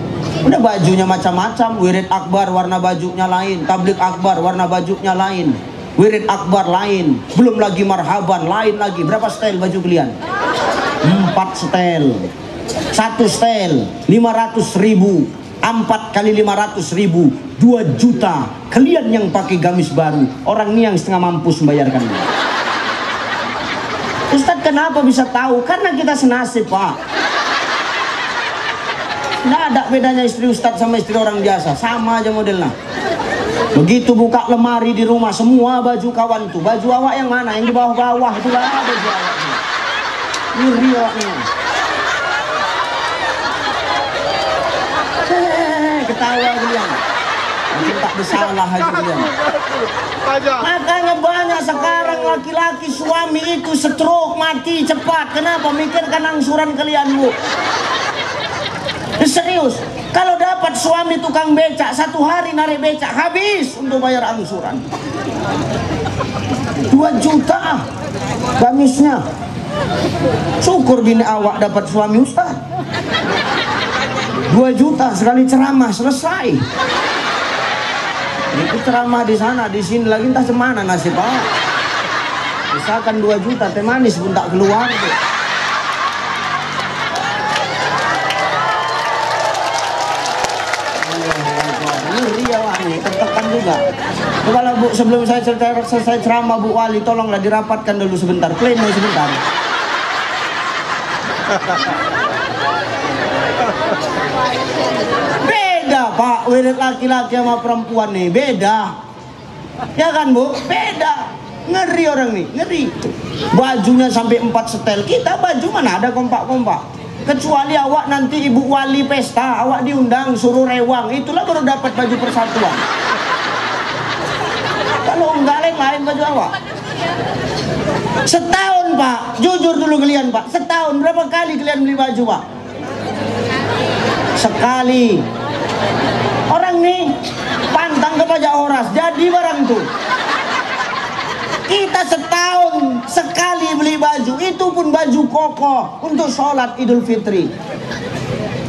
Udah bajunya macam-macam, wirid akbar warna bajunya lain, tablik akbar warna bajunya lain, wirid akbar lain, belum lagi marhaban lain lagi. Berapa style baju kalian? 4 setel. 1 setel 500.000, 4 kali 500.000, 2 juta. Kalian yang pakai gamis baru, orang ini yang setengah mampus membayarkannya. Ustadz kenapa bisa tahu? Karena kita senasib pak. Nggak ada bedanya istri Ustadz sama istri orang biasa, sama aja modelnya. Begitu buka lemari di rumah, semua baju kawan tuh. Baju awak yang mana? Yang di bawah-bawah itu lah baju awak. Ngeri awaknya. Ketawa kalian. tak bersalah aja kalian. Makanya banyak sekarang laki-laki suami itu stroke, mati cepat. Kenapa? Mikirkan angsuran kalian, Bu. Serius, kalau dapat suami tukang becak, 1 hari narik becak, habis untuk bayar angsuran. 2 juta gamisnya. Syukur bini awak dapat suami ustaz. 2 juta sekali ceramah selesai. Itu ceramah di sana, di sini lagi entah semana nasib awak. Misalkan 2 juta teh manis pun tak keluar. Ngeri awak nih, tertekan juga. Kalau Bu, sebelum saya selesai ceramah Bu Wali, tolonglah dirapatkan dulu sebentar, pleno sebentar. Beda Pak, wirid laki-laki sama perempuan nih, beda. Ya kan Bu, beda. Ngeri orang nih, ngeri. Bajunya sampai 4 setel, kita baju mana ada kompak-kompak. Kecuali awak nanti ibu wali pesta, awak diundang suruh rewang, itulah baru dapat baju persatuan. Kalau enggak lain baju awak. Setahun Pak, jujur dulu kalian Pak, setahun berapa kali kalian beli baju Pak? Sekali. Orang nih pantang ke pajak horas, jadi barang tuh. Kita setahun sekali beli baju, itu pun baju koko untuk sholat Idul Fitri.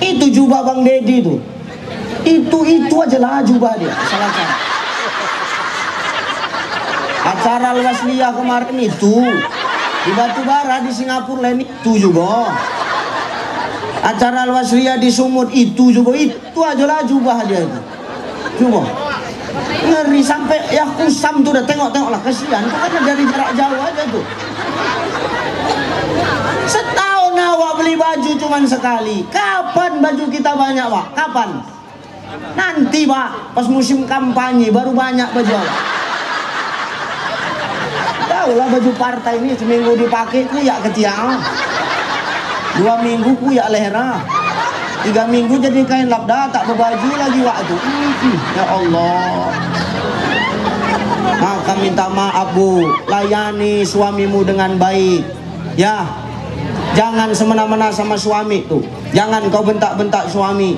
Itu jubah Bang Dedi tuh. Itu aja lah jubah dia. Salah. Acara Al-Wasliyah kemarin itu di Batubara di Singapura lain itu juga. Acara Al-Wasliyah di Sumut itu juga, itu aja lah jubah dia itu. Coba. Ngeri sampai ya kusam tuh udah tengok-tengok lah, kasihan tuh kan dari jarak jauh aja tuh. Setahun awak beli baju cuman sekali. Kapan baju kita banyak Pak? Kapan? Nanti Pak, pas musim kampanye baru banyak baju awak. Tahu lah baju partai ini seminggu dipakai kuyak ketiak, 2 minggu kuyak lehera, 3 minggu jadi kain labda, tak berbaju lagi waktu. Ya Allah. Maka minta maaf Bu, layani suamimu dengan baik. Ya, jangan semena-mena sama suami tuh. Jangan kau bentak-bentak suami.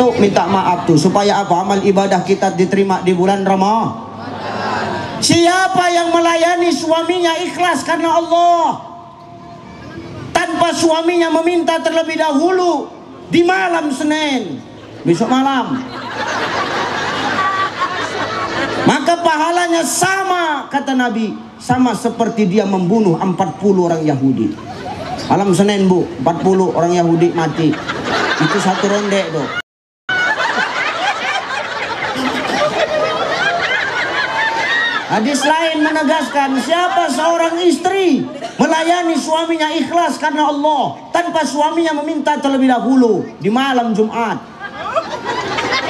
Tuh minta maaf tuh supaya apa? Amal ibadah kita diterima di bulan Ramadan. Siapa yang melayani suaminya ikhlas karena Allah, tanpa suaminya meminta terlebih dahulu di malam Senin, besok malam, maka pahalanya sama, kata Nabi, sama seperti dia membunuh 40 orang Yahudi. Malam Senin Bu, 40 orang Yahudi mati. Itu 1 ronde tuh. Hadis lain menegaskan, siapa seorang istri melayani suaminya ikhlas karena Allah tanpa suaminya meminta terlebih dahulu di malam Jumat,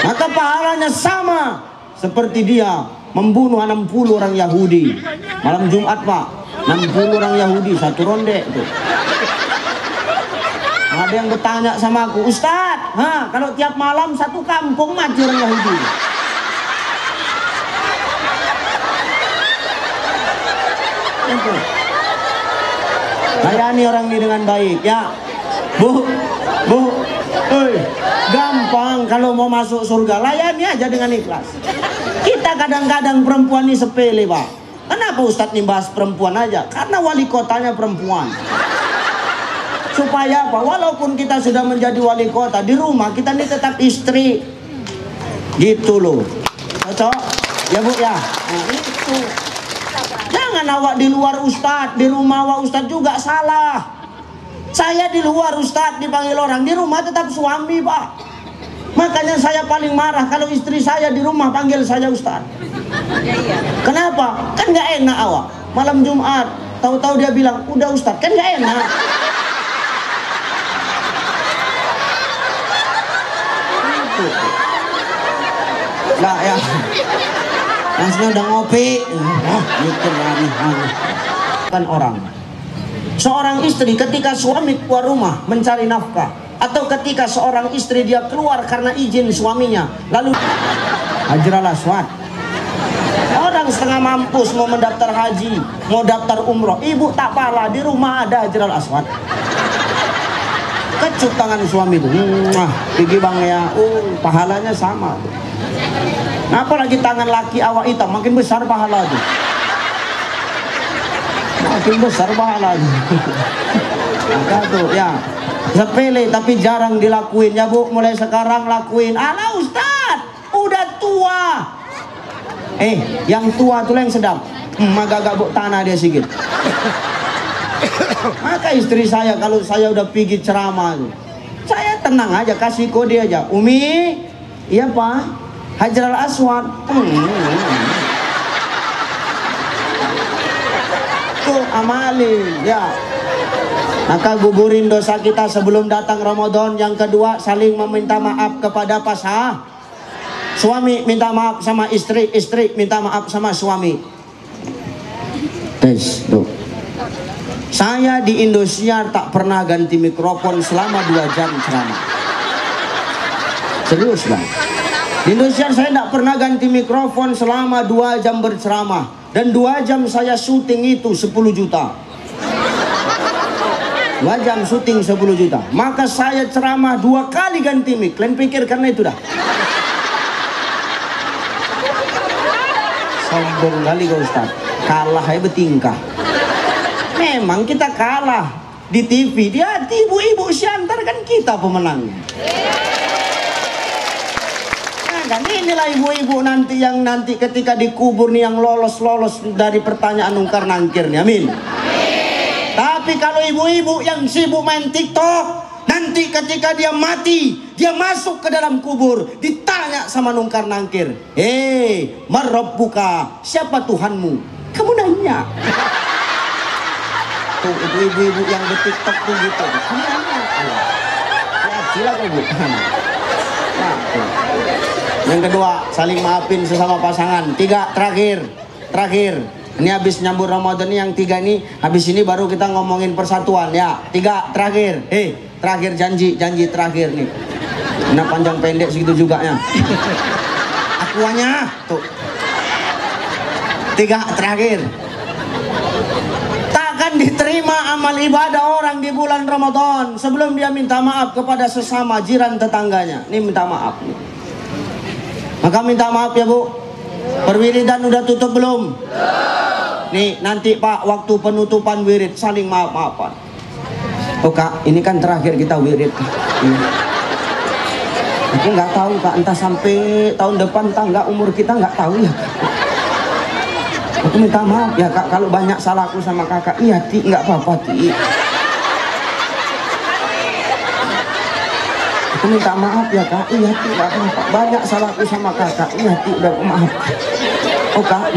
maka pahalanya sama seperti dia membunuh 60 orang Yahudi. Malam Jumat Pak, 60 orang Yahudi 1 ronde itu. Ada yang bertanya sama aku, Ustadz, kalau tiap malam 1 kampung mati orang Yahudi. Layani orang ini dengan baik ya Bu, gampang kalau mau masuk surga, layani aja dengan ikhlas. Kita kadang-kadang perempuan ini sepele Pak. Kenapa Ustadz nih bahas perempuan aja? Karena wali kotanya perempuan. Supaya apa? Walaupun kita sudah menjadi wali kota, di rumah kita ini tetap istri. Gitu loh. Cocok? Ya Bu ya. Nah itu. Jangan awak di luar Ustadz, di rumah awak Ustadz juga salah. Saya di luar Ustadz dipanggil orang, di rumah tetap suami Pak. Makanya saya paling marah kalau istri saya di rumah panggil saya Ustadz. Kenapa? Kan gak enak awak. Malam Jumat, tahu-tahu dia bilang, udah Ustadz, kan gak enak. Nah ya, masnya udah ngopi, mikir lagi. Kan orang, seorang istri ketika suami keluar rumah mencari nafkah, atau ketika seorang istri dia keluar karena izin suaminya, lalu Hajar al-Aswad. Orang setengah mampus mau mendaftar haji, mau daftar umroh, ibu tak pala, di rumah ada Hajar al-Aswad. Kecup tangan suami itu, pergi bang ya, pahalanya sama. Apalagi tangan laki awak hitam, makin besar pahala tuh. Makin besar pahalanya. Ada tuh ya, sepele tapi jarang dilakuin ya bu, mulai sekarang lakuin. Alah Ustad, udah tua. Yang tua tuh yang sedap. Agak-agak buk tanah dia sedikit. Maka istri saya kalau saya udah pergi ceramah tuh, saya tenang aja, kasih kode aja. Umi, iya pak, Hajar al-Aswad. Tuh amalin ya. Maka gugurin dosa kita sebelum datang Ramadan. Yang kedua, saling meminta maaf kepada pasangan. Suami minta maaf sama istri, istri minta maaf sama suami. Tes, tuh. Saya di Indosiar tak pernah ganti mikrofon selama 2 jam ceramah. Serius bang. Di Indosiar saya tak pernah ganti mikrofon selama 2 jam berceramah. Dan 2 jam saya syuting itu 10 juta. 2 jam syuting 10 juta. Maka saya ceramah 2 kali ganti mic. Kalian pikir karena itu dah. Sombong kali kau Ustaz. Kalah ya bertingkah. Memang kita kalah di TV. Di hati ibu-ibu Siantar kan kita pemenangnya. Nah kan inilah ibu-ibu nanti yang nanti ketika dikubur nih yang lolos-lolos dari pertanyaan nungkar nangkir nih. Amin. Tapi kalau ibu-ibu yang sibuk main TikTok, nanti ketika dia mati, dia masuk ke dalam kubur, ditanya sama nungkar nangkir, marabbuka, siapa Tuhanmu? Kamu nanya. Tuh ibu-ibu yang di TikTok tuh gitu. Kamu nanya. Ya gila kau bu. Nah, yang kedua, saling maafin sesama pasangan. 3, terakhir. Ini habis nyambut Ramadan nih yang 3 ini, habis ini baru kita ngomongin persatuan ya. 3, terakhir. Terakhir janji terakhir nih. Nah panjang pendek segitu juga ya. Akuannya tuh. 3, terakhir. Takkan diterima amal ibadah orang di bulan Ramadan sebelum dia minta maaf kepada sesama jiran tetangganya. Ini minta maaf nih. Maka minta maaf ya bu. Perwiridan udah tutup belum? Nih nanti Pak waktu penutupan wirid saling maaf-maafan. Oh Kak, ini kan terakhir kita wirid. Aku nggak tahu Kak, entah sampai tahun depan, entah nggak umur kita nggak tahu ya. Aku minta maaf ya Kak, kalau banyak salahku sama Kakak. Iya Ti, nggak apa-apa Ti. Aku minta maaf ya Kak, iya Ti, nggak apa-apa. Banyak salahku sama Kakak. Iya Ti, udah maaf. Oh Kak,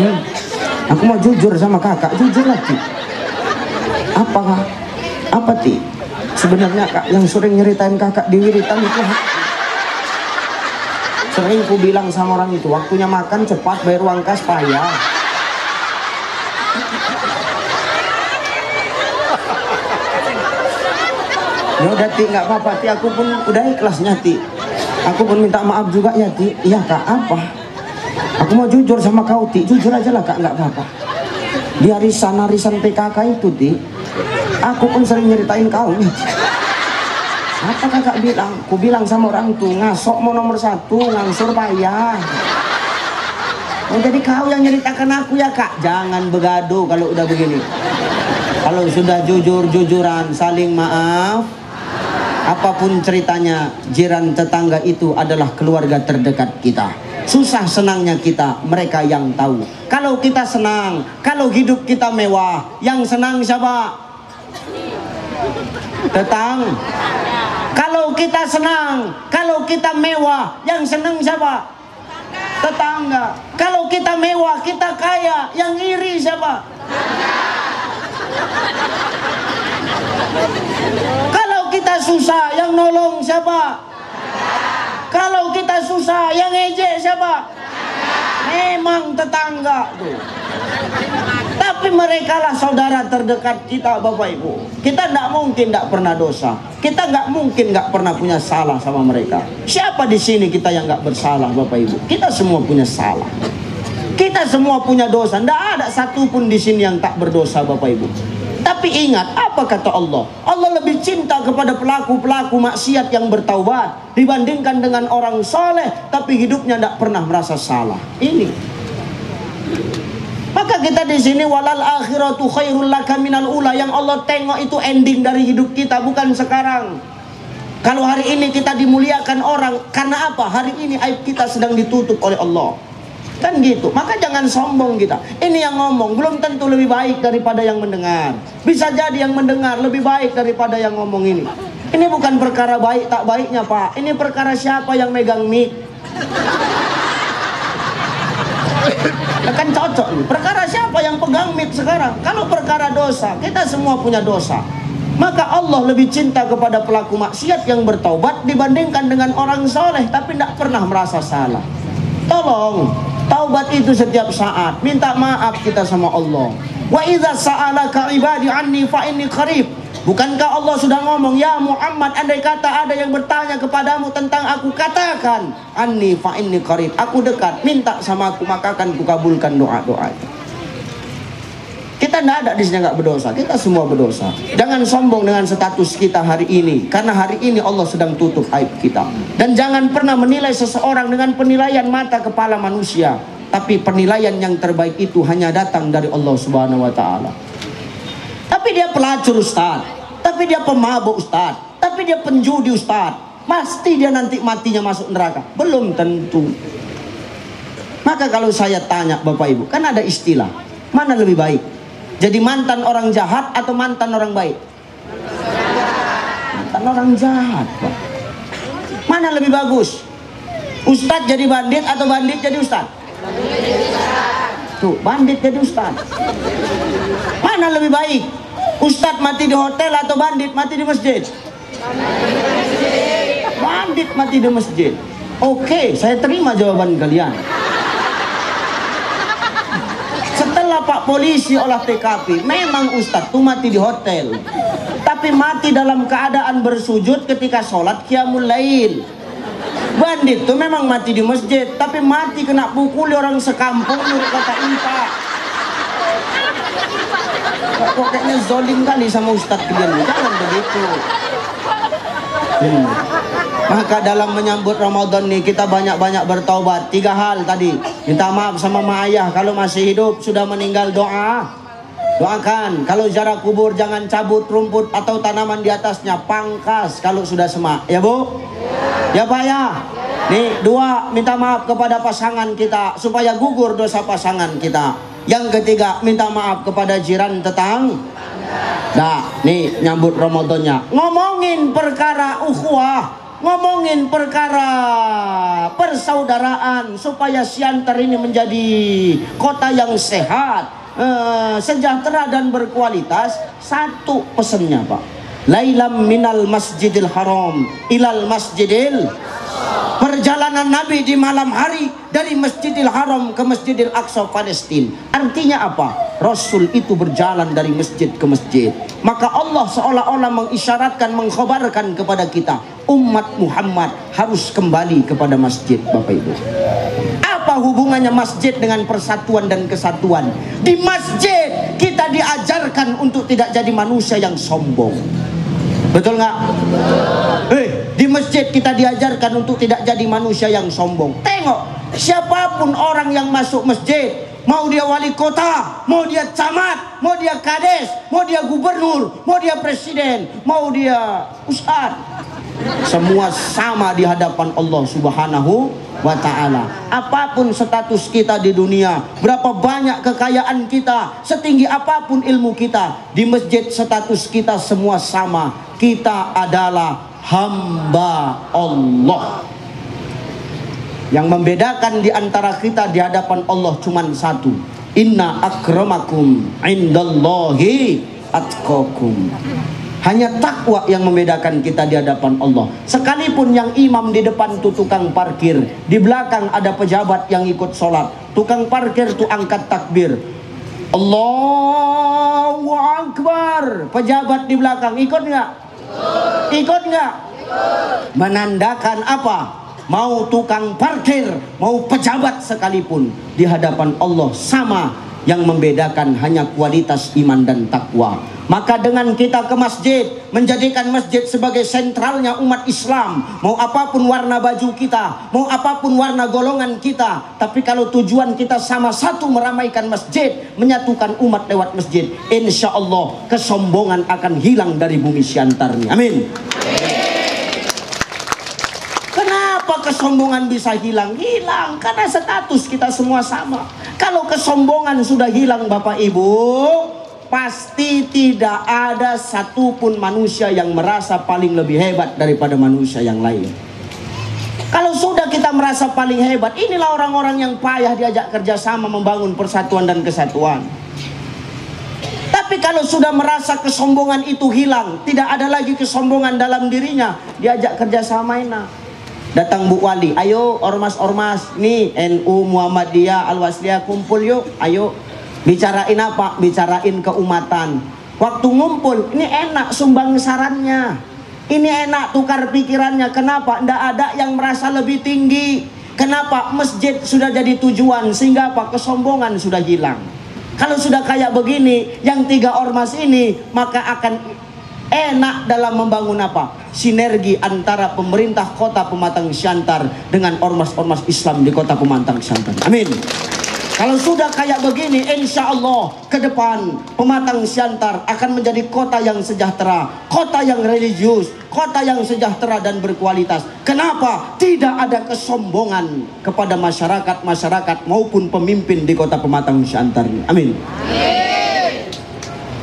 aku mau jujur sama Kakak, jujur lah Ti. Apa Ti? Sebenarnya Kak yang sering nyeritain Kakak di wiritan itu sering ku bilang sama orang itu, waktunya makan cepat, bayar uang kas payah. Ya udah Ti, nggak apa-apa Ti, aku pun udah ikhlasnya Ti. Aku pun minta maaf juga ya Ti. Iya Kak, apa? Aku mau jujur sama kau Ti, jujur aja lah Kak, nggak apa-apa. Di arisan PKK itu Ti, aku pun sering nyeritain kau nih. Apa Kakak bilang? Ku bilang sama orang tuh, ngasok mau nomor 1, ngangsur payah. Oh jadi kau yang nyeritakan aku ya Kak? Jangan begaduh kalau udah begini. Kalau sudah jujur-jujuran, saling maaf, apapun ceritanya, jiran tetangga itu adalah keluarga terdekat kita. Susah senangnya kita, mereka yang tahu. Kalau kita senang, kalau hidup kita mewah, yang senang siapa? Kalau kita senang, kalau kita mewah, yang senang siapa? Tetangga. Kalau kita mewah, kita kaya, yang iri siapa? Kalau kita susah, yang nolong siapa? Kalau kita susah, yang ejek siapa? Memang tetangga tuh. Tapi Tapi mereka lah saudara terdekat kita, Bapak Ibu. Kita tidak mungkin tidak pernah dosa. Kita nggak mungkin nggak pernah punya salah sama mereka. Siapa di sini kita yang nggak bersalah, Bapak Ibu? Kita semua punya salah. Kita semua punya dosa. Tidak ada satupun di sini yang tak berdosa, Bapak Ibu. Tapi ingat, apa kata Allah? Allah lebih cinta kepada pelaku-pelaku maksiat yang bertaubat dibandingkan dengan orang soleh tapi hidupnya tidak pernah merasa salah. Ini. Maka kita di sini walal akhiratu khairul laka minal ula, yang Allah tengok itu ending dari hidup kita, bukan sekarang. Kalau hari ini kita dimuliakan orang, karena apa? Hari ini aib kita sedang ditutup oleh Allah. Kan gitu. Maka jangan sombong kita. Ini yang ngomong belum tentu lebih baik daripada yang mendengar. Bisa jadi yang mendengar lebih baik daripada yang ngomong ini. Ini bukan perkara baik tak baiknya, Pak. Ini perkara siapa yang megang mic. Kan cocok nih. Perkara siapa yang pegang mic sekarang. Kalau perkara dosa, kita semua punya dosa. Maka Allah lebih cinta kepada pelaku maksiat yang bertaubat dibandingkan dengan orang soleh tapi tidak pernah merasa salah. Tolong, taubat itu setiap saat. Minta maaf kita sama Allah. Wa idza sa'alaka ibadi anni fa inni qarib. Bukankah Allah sudah ngomong, ya Muhammad, andai kata ada yang bertanya kepadamu tentang aku, katakan anni fa inni qarib. Aku dekat, minta sama aku maka akan kukabulkan doa-doa. Kita tidak ada di sini nggak berdosa. Kita semua berdosa. Jangan sombong dengan status kita hari ini, karena hari ini Allah sedang tutup aib kita. Dan jangan pernah menilai seseorang dengan penilaian mata kepala manusia. Tapi penilaian yang terbaik itu hanya datang dari Allah Subhanahu Wa Taala. Tapi dia pelacur Ustaz, tapi dia pemabuk Ustaz, tapi dia penjudi Ustaz, pasti dia nanti matinya masuk neraka. Belum tentu. Maka kalau saya tanya Bapak Ibu, kan ada istilah, mana lebih baik? Jadi mantan orang jahat atau mantan orang baik? Mantan orang jahat, Pak. Mana lebih bagus? Ustadz jadi bandit atau bandit jadi ustadz? Tuh, bandit jadi ustadz. Mana lebih baik? Ustadz mati di hotel atau bandit mati di masjid? Bandit mati di masjid. Oke, saya terima jawaban kalian. Setelah Pak polisi olah TKP, memang Ustadz tuh mati di hotel, tapi mati dalam keadaan bersujud ketika sholat qiyamul lail. Bandit tuh memang mati di masjid, tapi mati kena pukuli orang sekampung menurut kata Impa. Kok kayaknya zolim kali sama Ustadz kalian. Jangan begitu. Maka dalam menyambut Ramadan nih kita banyak-banyak bertaubat. 3 hal tadi. Minta maaf sama mak ayah kalau masih hidup, sudah meninggal doa. Doakan. Kalau ziarah kubur jangan cabut rumput atau tanaman di atasnya, pangkas kalau sudah semak. Ya Bu? Ya Pak ya? Nih 2, minta maaf kepada pasangan kita supaya gugur dosa pasangan kita. Yang ketiga, minta maaf kepada jiran tetangga. Nah, nih nyambut Ramadannya. Ngomongin perkara ukhuwah, ngomongin perkara persaudaraan supaya Siantar ini menjadi kota yang sehat, sejahtera dan berkualitas. Satu pesannya Pak, lailam minal masjidil haram ilal masjidil. Perjalanan Nabi di malam hari dari Masjidil Haram ke Masjidil Aqsa Palestina. Artinya apa? Rasul itu berjalan dari masjid ke masjid. Maka Allah seolah-olah mengisyaratkan, mengkhabarkan kepada kita, umat Muhammad harus kembali kepada masjid, Bapak Ibu. Apa hubungannya masjid dengan persatuan dan kesatuan? Di masjid kita diajarkan untuk tidak jadi manusia yang sombong. Betul nggak? Di masjid kita diajarkan untuk tidak jadi manusia yang sombong. Tengok, siapapun orang yang masuk masjid, mau dia wali kota, mau dia camat, mau dia kades, mau dia gubernur, mau dia presiden, mau dia ustadz, semua sama di hadapan Allah Subhanahu wa ta'ala. Apapun status kita di dunia, berapa banyak kekayaan kita, setinggi apapun ilmu kita, di masjid status kita semua sama. Kita adalah hamba Allah. Yang membedakan di antara kita di hadapan Allah cuma satu. Inna akramakum indallahi atqakum. Hanya takwa yang membedakan kita di hadapan Allah. Sekalipun yang imam di depan itu tukang parkir, di belakang ada pejabat yang ikut sholat. Tukang parkir itu angkat takbir. Allahu Akbar. Pejabat di belakang ikut nggak? Ikut nggak? Menandakan apa? Mau tukang parkir, mau pejabat sekalipun, di hadapan Allah sama. Yang membedakan hanya kualitas iman dan takwa. Maka dengan kita ke masjid, menjadikan masjid sebagai sentralnya umat Islam, mau apapun warna baju kita, mau apapun warna golongan kita, tapi kalau tujuan kita sama satu, meramaikan masjid, menyatukan umat lewat masjid, insya Allah kesombongan akan hilang dari bumi Siantar ini. Amin. Kenapa kesombongan bisa hilang? Hilang karena status kita semua sama. Kalau kesombongan sudah hilang Bapak Ibu, pasti tidak ada satupun manusia yang merasa paling lebih hebat daripada manusia yang lain. Kalau sudah kita merasa paling hebat, inilah orang-orang yang payah diajak kerjasama membangun persatuan dan kesatuan. Tapi kalau sudah merasa kesombongan itu hilang, tidak ada lagi kesombongan dalam dirinya, diajak kerjasama enak. Datang Bu Wali, ayo ormas-ormas nih NU Muhammadiyah Al-Wasliyah kumpul yuk, ayo bicarain apa? Bicarain keumatan. Waktu ngumpul, ini enak sumbang sarannya, ini enak tukar pikirannya. Kenapa? Nggak ada yang merasa lebih tinggi. Kenapa? Masjid sudah jadi tujuan, sehingga apa? Kesombongan sudah hilang. Kalau sudah kayak begini, yang 3 ormas ini, maka akan enak dalam membangun apa? Sinergi antara pemerintah kota Pematang Siantar dengan ormas-ormas Islam di kota Pematang Siantar. Amin. Kalau sudah kayak begini, insya Allah ke depan Pematang Siantar akan menjadi kota yang sejahtera, kota yang religius, kota yang sejahtera dan berkualitas. Kenapa? Tidak ada kesombongan kepada masyarakat maupun pemimpin di kota Pematang Siantar. Amin.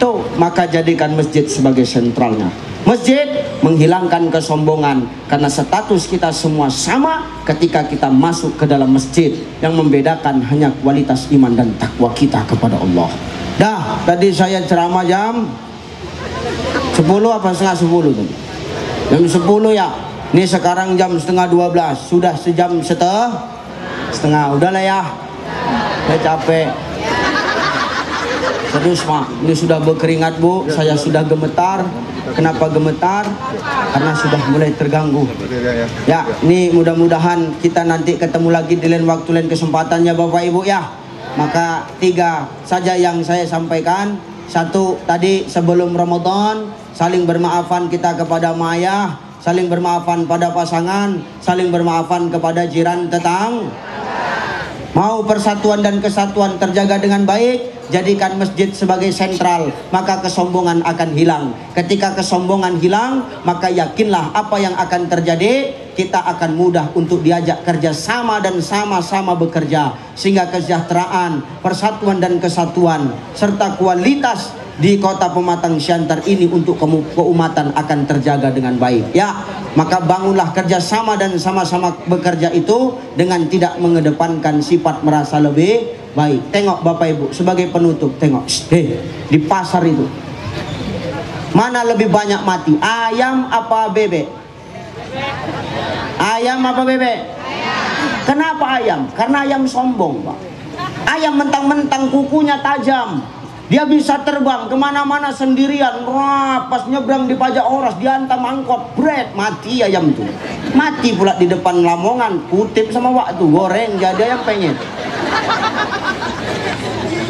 Tuh, maka jadikan masjid sebagai sentralnya. Masjid menghilangkan kesombongan, karena status kita semua sama ketika kita masuk ke dalam masjid. Yang membedakan hanya kualitas iman dan takwa kita kepada Allah. Dah, tadi saya ceramah jam 10 apa setengah 10 tadi? Jam 10 ya. Ini sekarang jam setengah 12. Sudah sejam setengah. Udahlah ya. Saya capek. Terus Mak, ini sudah berkeringat Bu, saya sudah gemetar. Kenapa gemetar? Karena sudah mulai terganggu. Ya, ini mudah-mudahan kita nanti ketemu lagi di lain waktu, lain kesempatannya Bapak Ibu ya. Maka 3 saja yang saya sampaikan. 1, tadi sebelum Ramadan, saling bermaafan kita kepada ayah, saling bermaafan pada pasangan, saling bermaafan kepada jiran tetangga. Mau persatuan dan kesatuan terjaga dengan baik, jadikan masjid sebagai sentral, maka kesombongan akan hilang. Ketika kesombongan hilang, maka yakinlah apa yang akan terjadi, kita akan mudah untuk diajak kerjasama dan sama-sama bekerja, sehingga kesejahteraan, persatuan dan kesatuan serta kualitas di kota Pematang Siantar ini untuk keumatan akan terjaga dengan baik ya. Maka bangunlah kerjasama dan sama-sama bekerja itu dengan tidak mengedepankan sifat merasa lebih baik. Tengok Bapak Ibu, sebagai penutup, tengok di pasar itu mana lebih banyak mati, ayam apa bebek? Ayam apa bebek? Kenapa ayam? Karena ayam sombong Pak. Ayam mentang-mentang kukunya tajam, dia bisa terbang kemana-mana sendirian. Wah, pas nyebrang di pajak oras, diantam angkot, bread, mati ayam tuh. Mati pula di depan Lamongan, kutip sama waktu, goreng jadi ayam penyet.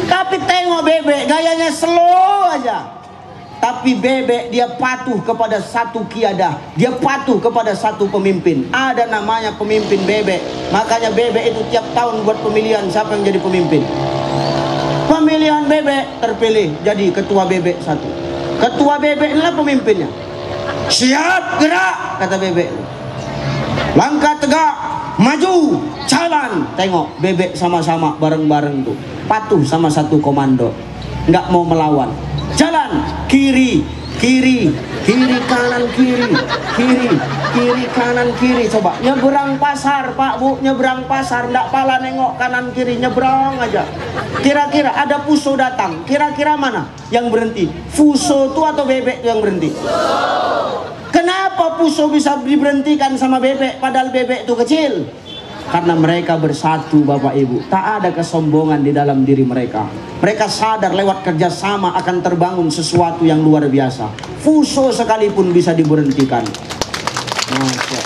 Tapi tengok bebek, gayanya slow aja. Tapi bebek dia patuh kepada satu kiadah, dia patuh kepada satu pemimpin. Ada namanya pemimpin bebek. Makanya bebek itu tiap tahun buat pemilihan siapa yang jadi pemimpin. Pemilihan bebek terpilih jadi ketua bebek 1. Ketua bebek inilah pemimpinnya. Siap gerak, kata bebek. Langkah tegak, maju, jalan. Tengok bebek sama-sama bareng-bareng tuh, patuh sama satu komando, nggak mau melawan. Jalan kiri, kiri, kiri kanan kiri, kiri, kiri kanan kiri. Coba nyebrang pasar Pak Bu, nyebrang pasar, ndak pala nengok kanan kiri, nyebrang aja. Kira-kira ada Fuso datang, kira-kira mana yang berhenti? Fuso tuh atau bebek tuh yang berhenti? Kenapa Fuso bisa diberhentikan sama bebek padahal bebek itu kecil? Karena mereka bersatu Bapak Ibu. Tak ada kesombongan di dalam diri mereka. Mereka sadar lewat kerjasama akan terbangun sesuatu yang luar biasa. Fuso sekalipun bisa diberhentikan. Masya